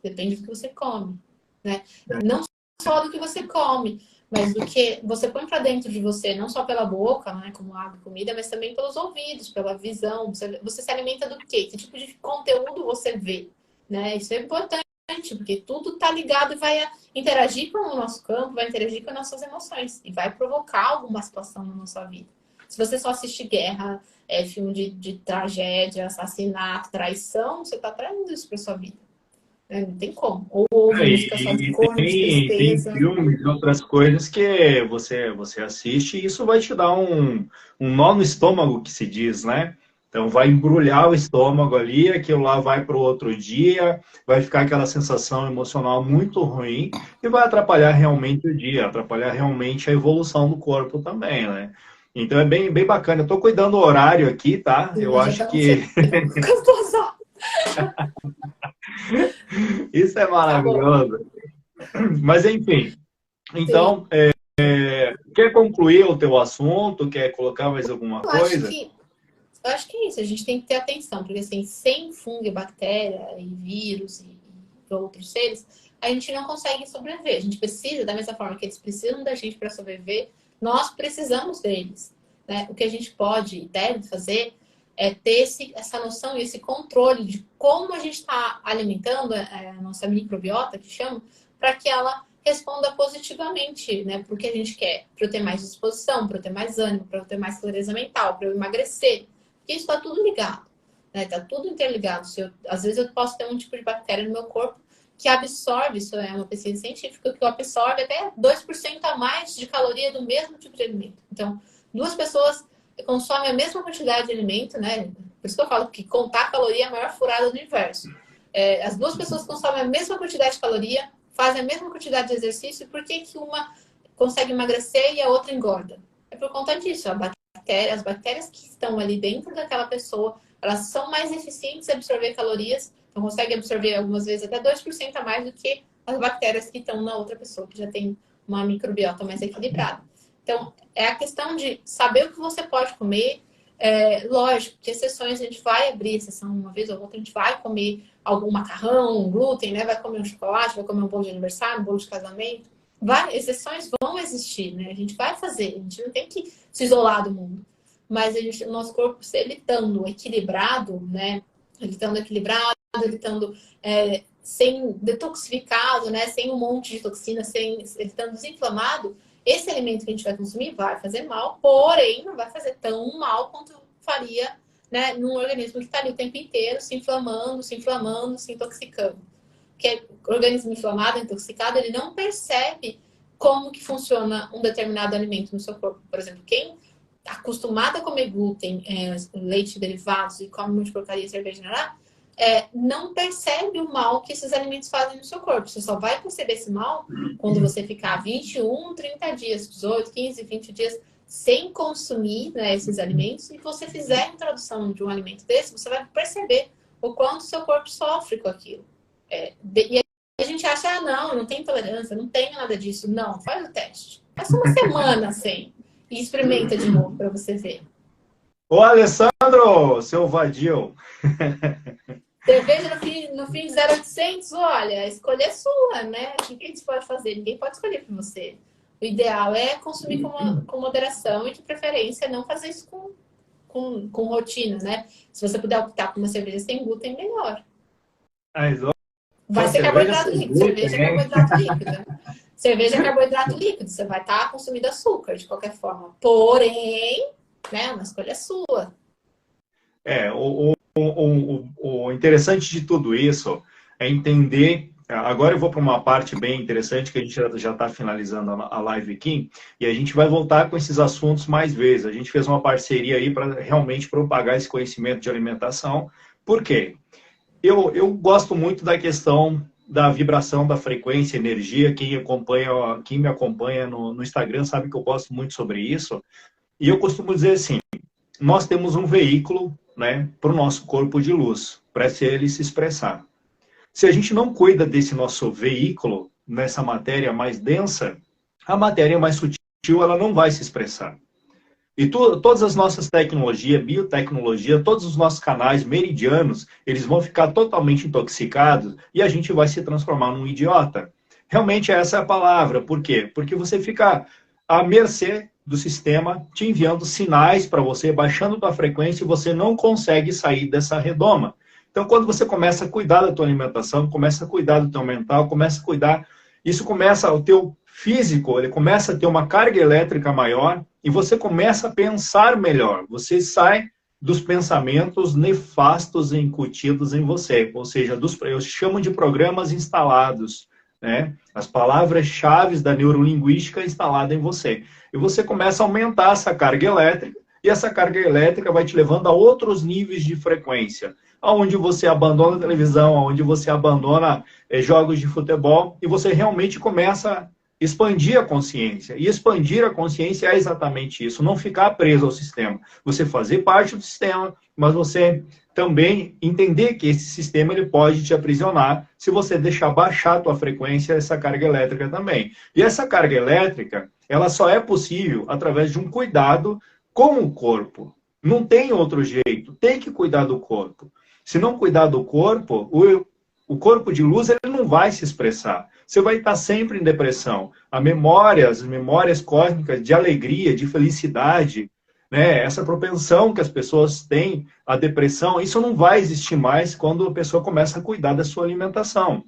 Depende do que você come, né? Não só do que você come, mas do que você põe para dentro de você, não só pela boca, né, como água e comida, mas também pelos ouvidos, pela visão. Você se alimenta do quê? Que tipo de conteúdo você vê, né? Isso é importante, porque tudo está ligado e vai interagir com o nosso campo, vai interagir com as nossas emoções e vai provocar alguma situação na nossa vida. Se você só assiste guerra, filme de tragédia, assassinato, traição, você está traindo isso para sua vida. Não tem como. Ou ouve música só de E corno, de tem tristeza. filmes e outras coisas que você assiste e isso vai te dar um nó no estômago, que se diz, né? Então vai embrulhar o estômago ali, aquilo lá vai para o outro dia, vai ficar aquela sensação emocional muito ruim e vai atrapalhar realmente o dia, atrapalhar realmente a evolução do corpo também, né? Então é bem bacana. Eu estou cuidando do horário aqui, tá? Eu Sim, já acho estamos chegando que com as 2 horas. isso é Tá bom. maravilhoso. Mas enfim, Sim. então, quer concluir o teu assunto? Quer colocar mais alguma Eu acho coisa? que, eu acho que é isso. A gente tem que ter atenção, porque assim, sem fungo e bactéria e vírus e outros seres, a gente não consegue sobreviver. A gente precisa, da mesma forma que eles precisam da gente para sobreviver, nós precisamos deles, né? O que a gente pode e deve fazer é ter essa noção e esse controle de como a gente está alimentando a nossa microbiota, que chama, para que ela responda positivamente, né? Para o que a gente quer, para eu ter mais disposição, para eu ter mais ânimo, para eu ter mais clareza mental, para eu emagrecer. Porque isso está tudo ligado, né? Está tudo interligado. Às vezes eu posso ter um tipo de bactéria no meu corpo que absorve, isso é uma pesquisa científica, que absorve até 2% a mais de caloria do mesmo tipo de alimento. Então, duas pessoas consomem a mesma quantidade de alimento, né? Por isso que eu falo que contar caloria é a maior furada do universo. As duas pessoas consomem a mesma quantidade de caloria, fazem a mesma quantidade de exercício, por que que uma consegue emagrecer e a outra engorda? É por conta disso. As bactérias que estão ali dentro daquela pessoa, elas são mais eficientes em absorver calorias, então conseguem absorver algumas vezes até 2% a mais do que as bactérias que estão na outra pessoa, que já tem uma microbiota mais equilibrada. Então, é a questão de saber o que você pode comer. Lógico que exceções a gente vai abrir exceção uma vez ou outra, a gente vai comer algum macarrão, um glúten, né? Vai comer um chocolate, vai comer um bolo de aniversário, um bolo de casamento. Exceções vão existir, né? A gente vai fazer, a gente não tem que se isolar do mundo. Mas o nosso corpo, se ele estando equilibrado, né? Ele estando equilibrado, ele estando sem detoxificado, né? Sem um monte de toxina, ele estando desinflamado, esse alimento que a gente vai consumir vai fazer mal, porém não vai fazer tão mal quanto faria, né, num organismo que está ali o tempo inteiro se inflamando, se intoxicando. Porque o organismo inflamado, intoxicado, ele não percebe como que funciona um determinado alimento no seu corpo. Por exemplo, quem está acostumado a comer glúten, leite derivados e come um monte de porcaria, cerveja, não percebe o mal que esses alimentos fazem no seu corpo. Você só vai perceber esse mal quando você ficar 21, 30 dias, 18, 15, 20 dias sem consumir, né, esses alimentos, e você fizer a introdução de um alimento desse, você vai perceber o quanto o seu corpo sofre com aquilo. E a gente acha, não tem tolerância, não tem nada disso. Não, faz o teste. Passa uma semana sem e experimenta de novo para você ver. Ô, Alessandro, seu vadio. Cerveja no fim de 0800, olha, a escolha é sua, né? O que a gente pode fazer? Ninguém pode escolher por você. O ideal é consumir com moderação e, de preferência, não fazer isso com rotina, né? Se você puder optar por uma cerveja sem glúten, melhor. Vai ser carboidrato líquido. Cerveja é carboidrato líquido. Cerveja é carboidrato líquido. Você vai estar consumindo açúcar, de qualquer forma. Porém, né, uma escolha sua. O interessante de tudo isso é entender. Agora eu vou para uma parte bem interessante que a gente já está finalizando a live aqui e a gente vai voltar com esses assuntos mais vezes. A gente fez uma parceria aí para realmente propagar esse conhecimento de alimentação. Por quê? Eu gosto muito da questão da vibração, da frequência, energia. Quem me acompanha no Instagram sabe que eu gosto muito sobre isso. E eu costumo dizer assim, nós temos um veículo, né, para o nosso corpo de luz, para ele se expressar. Se a gente não cuida desse nosso veículo, nessa matéria mais densa, a matéria mais sutil ela não vai se expressar. E todas as nossas tecnologias, biotecnologia, todos os nossos canais meridianos, eles vão ficar totalmente intoxicados e a gente vai se transformar num idiota. Realmente essa é a palavra. Por quê? Porque você fica à mercê do sistema te enviando sinais para você, baixando tua frequência e você não consegue sair dessa redoma. Então, quando você começa a cuidar da tua alimentação, começa a cuidar do teu mental, começa a cuidar, isso começa, o teu físico, ele começa a ter uma carga elétrica maior e você começa a pensar melhor. Você sai dos pensamentos nefastos incutidos em você, ou seja, eu chamo de programas instalados, né? As palavras-chave da neurolinguística instalada em você. E você começa a aumentar essa carga elétrica e essa carga elétrica vai te levando a outros níveis de frequência, onde você abandona a televisão, onde você abandona jogos de futebol e você realmente começa a expandir a consciência. E expandir a consciência é exatamente isso, não ficar preso ao sistema. Você fazer parte do sistema, mas você também entender que esse sistema ele pode te aprisionar se você deixar baixar a tua frequência, essa carga elétrica também. E essa carga elétrica, ela só é possível através de um cuidado com o corpo. Não tem outro jeito, tem que cuidar do corpo. Se não cuidar do corpo, o corpo de luz ele não vai se expressar. Você vai estar sempre em depressão. As memórias cósmicas de alegria, de felicidade, né? Essa propensão que as pessoas têm à depressão, isso não vai existir mais quando a pessoa começa a cuidar da sua alimentação.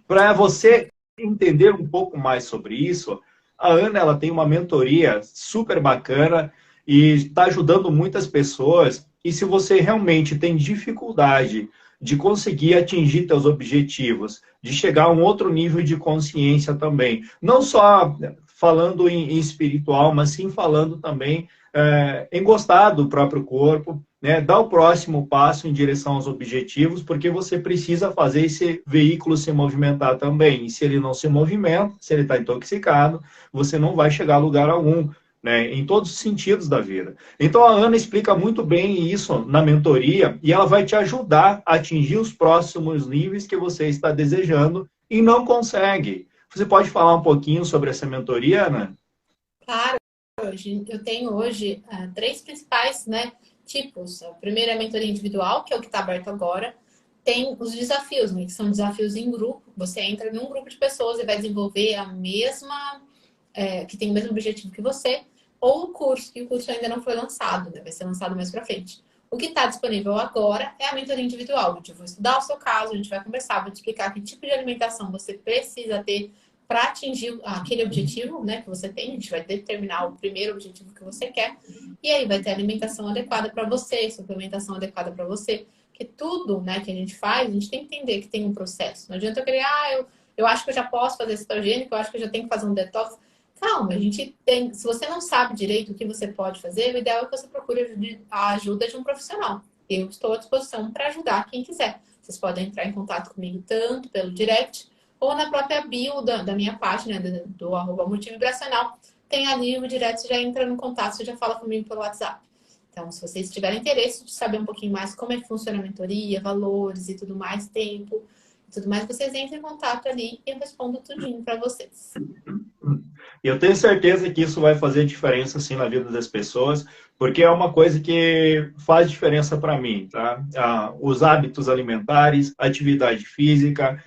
Para você entender um pouco mais sobre isso, a Ana ela tem uma mentoria super bacana e está ajudando muitas pessoas. E se você realmente tem dificuldade de conseguir atingir seus objetivos, de chegar a um outro nível de consciência também, não só falando em espiritual, mas sim falando também em gostar do próprio corpo, né? Dar o próximo passo em direção aos objetivos, porque você precisa fazer esse veículo se movimentar também. E se ele não se movimenta, se ele está intoxicado, você não vai chegar a lugar algum, né, em todos os sentidos da vida. Então a Ana explica muito bem isso na mentoria e ela vai te ajudar a atingir os próximos níveis que você está desejando e não consegue. Você pode falar um pouquinho sobre essa mentoria, Ana? Claro, eu tenho hoje 3 principais, né, tipos. A primeira é a mentoria individual, que é o que está aberto agora. Tem os desafios, né, que são desafios em grupo. Você entra em um grupo de pessoas e vai desenvolver a mesma... que tem o mesmo objetivo que você, ou o curso, que o curso ainda não foi lançado, né? Vai ser lançado mais para frente. O que está disponível agora é a mentoria individual, onde eu vou estudar o seu caso, a gente vai conversar, vou te explicar que tipo de alimentação você precisa ter para atingir aquele objetivo, né, que você tem. A gente vai determinar o primeiro objetivo que você quer, e aí vai ter alimentação adequada para você, suplementação adequada para você, que tudo, né, que a gente faz, a gente tem que entender que tem um processo. Não adianta eu querer, eu acho que eu já posso fazer cetogênico, eu acho que eu já tenho que fazer um detox. Calma, a gente tem. Se você não sabe direito o que você pode fazer, o ideal é que você procure a ajuda de um profissional. Eu estou à disposição para ajudar quem quiser. Vocês podem entrar em contato comigo tanto pelo direct ou na própria bio da minha página, do @multivibracional. Tem ali o direct, você já entra no contato, você já fala comigo pelo WhatsApp. Então, se vocês tiverem interesse de saber um pouquinho mais como é que funciona a mentoria, valores e tudo mais, tempo e tudo mais, vocês entrem em contato ali e eu respondo tudinho para vocês. E eu tenho certeza que isso vai fazer diferença, assim, na vida das pessoas, porque é uma coisa que faz diferença para mim, tá? Os hábitos alimentares, atividade física.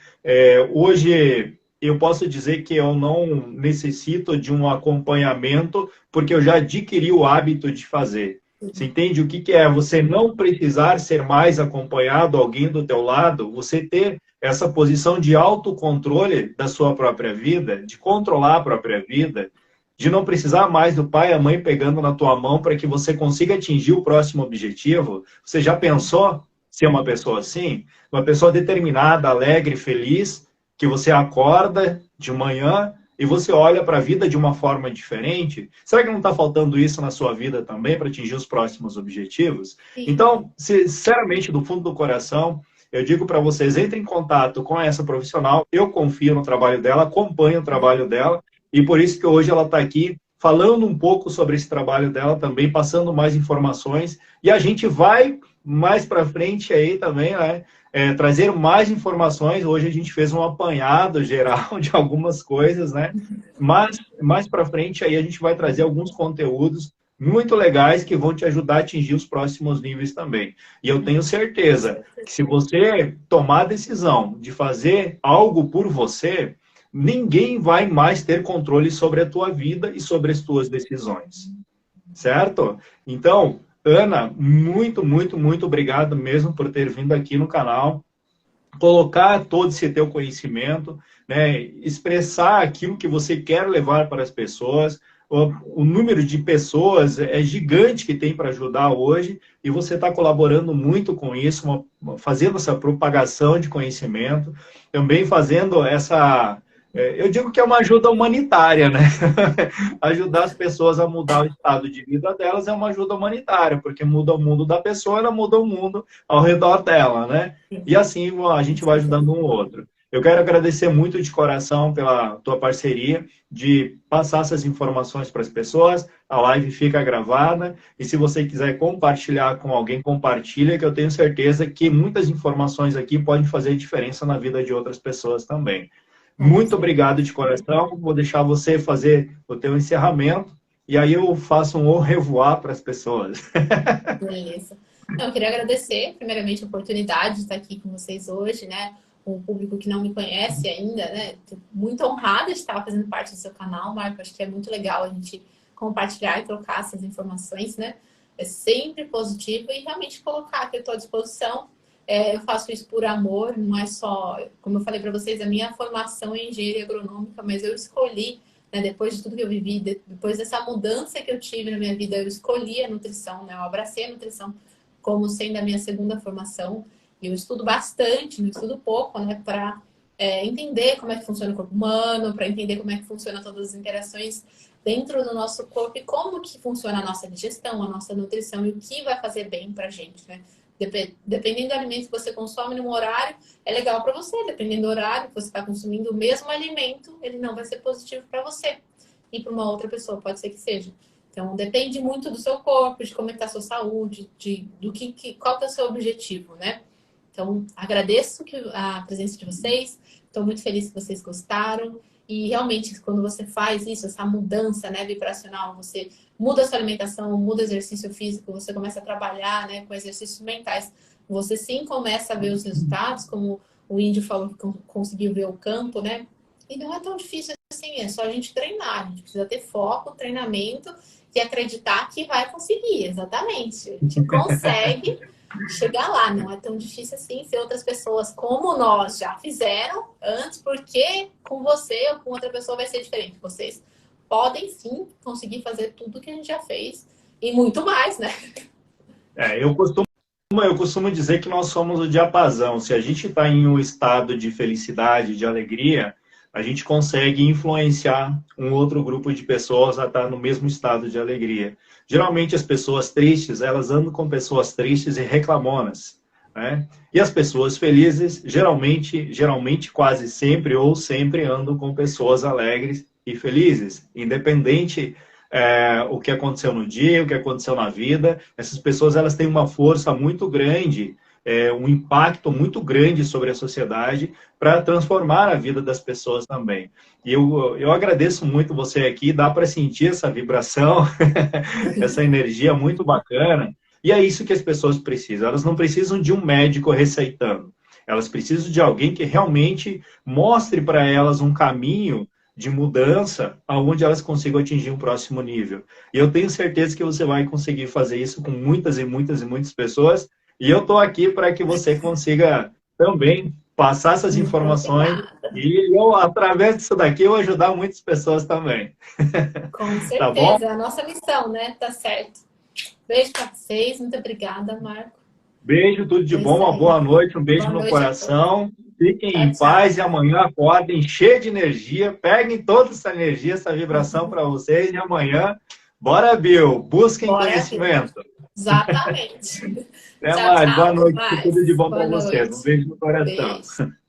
Hoje, eu posso dizer que eu não necessito de um acompanhamento, porque eu já adquiri o hábito de fazer. Você entende o que é você não precisar ser mais acompanhado, alguém do teu lado, você ter essa posição de autocontrole da sua própria vida, de controlar a própria vida, de não precisar mais do pai e a mãe pegando na tua mão para que você consiga atingir o próximo objetivo. Você já pensou ser uma pessoa assim? Uma pessoa determinada, alegre, feliz, que você acorda de manhã e você olha para a vida de uma forma diferente? Será que não está faltando isso na sua vida também para atingir os próximos objetivos? Sim. Então, sinceramente, do fundo do coração, eu digo para vocês, entrem em contato com essa profissional, eu confio no trabalho dela, acompanho o trabalho dela, e por isso que hoje ela está aqui falando um pouco sobre esse trabalho dela também, passando mais informações, e a gente vai mais para frente aí também, né? Trazer mais informações. Hoje a gente fez um apanhado geral de algumas coisas, né? Mas mais para frente aí a gente vai trazer alguns conteúdos muito legais que vão te ajudar a atingir os próximos níveis também. E eu tenho certeza que se você tomar a decisão de fazer algo por você, ninguém vai mais ter controle sobre a tua vida e sobre as tuas decisões. Certo? Então, Ana, muito, muito, muito obrigado mesmo por ter vindo aqui no canal, colocar todo esse teu conhecimento, né, expressar aquilo que você quer levar para as pessoas. O número de pessoas é gigante que tem para ajudar hoje e você está colaborando muito com isso, fazendo essa propagação de conhecimento, também fazendo essa... Eu digo que é uma ajuda humanitária, né? Ajudar as pessoas a mudar o estado de vida delas é uma ajuda humanitária, porque muda o mundo da pessoa, ela muda o mundo ao redor dela, né? E assim a gente vai ajudando um ao outro. Eu quero agradecer muito de coração pela tua parceria, de passar essas informações para as pessoas. A live fica gravada e se você quiser compartilhar com alguém, compartilha, que eu tenho certeza que muitas informações aqui podem fazer diferença na vida de outras pessoas também. Muito obrigado de coração. Vou deixar você fazer o teu encerramento e aí eu faço um au revoir para as pessoas. Beleza. Eu queria agradecer, primeiramente, a oportunidade de estar aqui com vocês hoje, né? Um público que não me conhece ainda, né? Tô muito honrada de estar fazendo parte do seu canal, Marco. Acho que é muito legal a gente compartilhar e trocar essas informações, né? É sempre positivo e realmente colocar que eu estou à disposição. Eu faço isso por amor, não é só, como eu falei para vocês, a minha formação é engenharia agronômica, mas eu escolhi, né, depois de tudo que eu vivi, depois dessa mudança que eu tive na minha vida, eu escolhi a nutrição, né, eu abracei a nutrição como sendo a minha segunda formação. E eu estudo bastante, não estudo pouco, né, para entender como é que funciona o corpo humano, para entender como é que funciona todas as interações dentro do nosso corpo e como que funciona a nossa digestão, a nossa nutrição e o que vai fazer bem para a gente, né? Dependendo do alimento que você consome num horário, é legal para você. Dependendo do horário que você está consumindo o mesmo alimento, ele não vai ser positivo para você. E para uma outra pessoa pode ser que seja. Então, depende muito do seu corpo, de como está a sua saúde, qual que é o seu objetivo, né? Então, agradeço a presença de vocês. Estou muito feliz que vocês gostaram. E realmente, quando você faz isso, essa mudança, né, vibracional, você muda a sua alimentação, muda o exercício físico, você começa a trabalhar, né, com exercícios mentais. Você sim começa a ver os resultados, como o Índio falou que conseguiu ver o campo, né? E não é tão difícil assim, é só a gente treinar. A gente precisa ter foco, treinamento e acreditar que vai conseguir, exatamente. A gente consegue chegar lá, não é tão difícil assim ser outras pessoas como nós já fizeram antes, porque com você ou com outra pessoa vai ser diferente. Vocês podem sim conseguir fazer tudo que a gente já fez e muito mais, né? Eu costumo dizer que nós somos o diapasão. Se a gente está em um estado de felicidade, de alegria, a gente consegue influenciar um outro grupo de pessoas a estar no mesmo estado de alegria. Geralmente as pessoas tristes, elas andam com pessoas tristes e reclamonas. né? E as pessoas felizes, geralmente, quase sempre ou sempre andam com pessoas alegres e felizes, independente o que aconteceu no dia, o que aconteceu na vida. Essas pessoas elas têm uma força muito grande, um impacto muito grande sobre a sociedade para transformar a vida das pessoas também. E eu agradeço muito você aqui, dá para sentir essa vibração, essa energia muito bacana. E é isso que as pessoas precisam. Elas não precisam de um médico receitando. Elas precisam de alguém que realmente mostre para elas um caminho de mudança aonde elas consigam atingir um próximo nível. E eu tenho certeza que você vai conseguir fazer isso com muitas e muitas e muitas pessoas. E eu estou aqui para que você consiga também passar essas Muito informações. obrigada. E eu, através disso daqui, eu ajudar muitas pessoas também. Com Tá bom? certeza, é a nossa missão, né? Tá certo. Beijo para vocês, muito obrigada, Marco. Beijo, tudo de É bom, isso uma aí. boa noite, um beijo Boa no noite a todos. coração. Fiquem Tchau, em paz tchau. e amanhã acordem cheio de energia. Peguem toda essa energia, essa vibração para vocês e amanhã, bora, Bill, busquem Bora, filho. conhecimento. Exatamente. Até Tchau, mais, tchau. boa Até noite, tudo de mais. bom Boa para vocês. Um noite. beijo no coração. Beijo.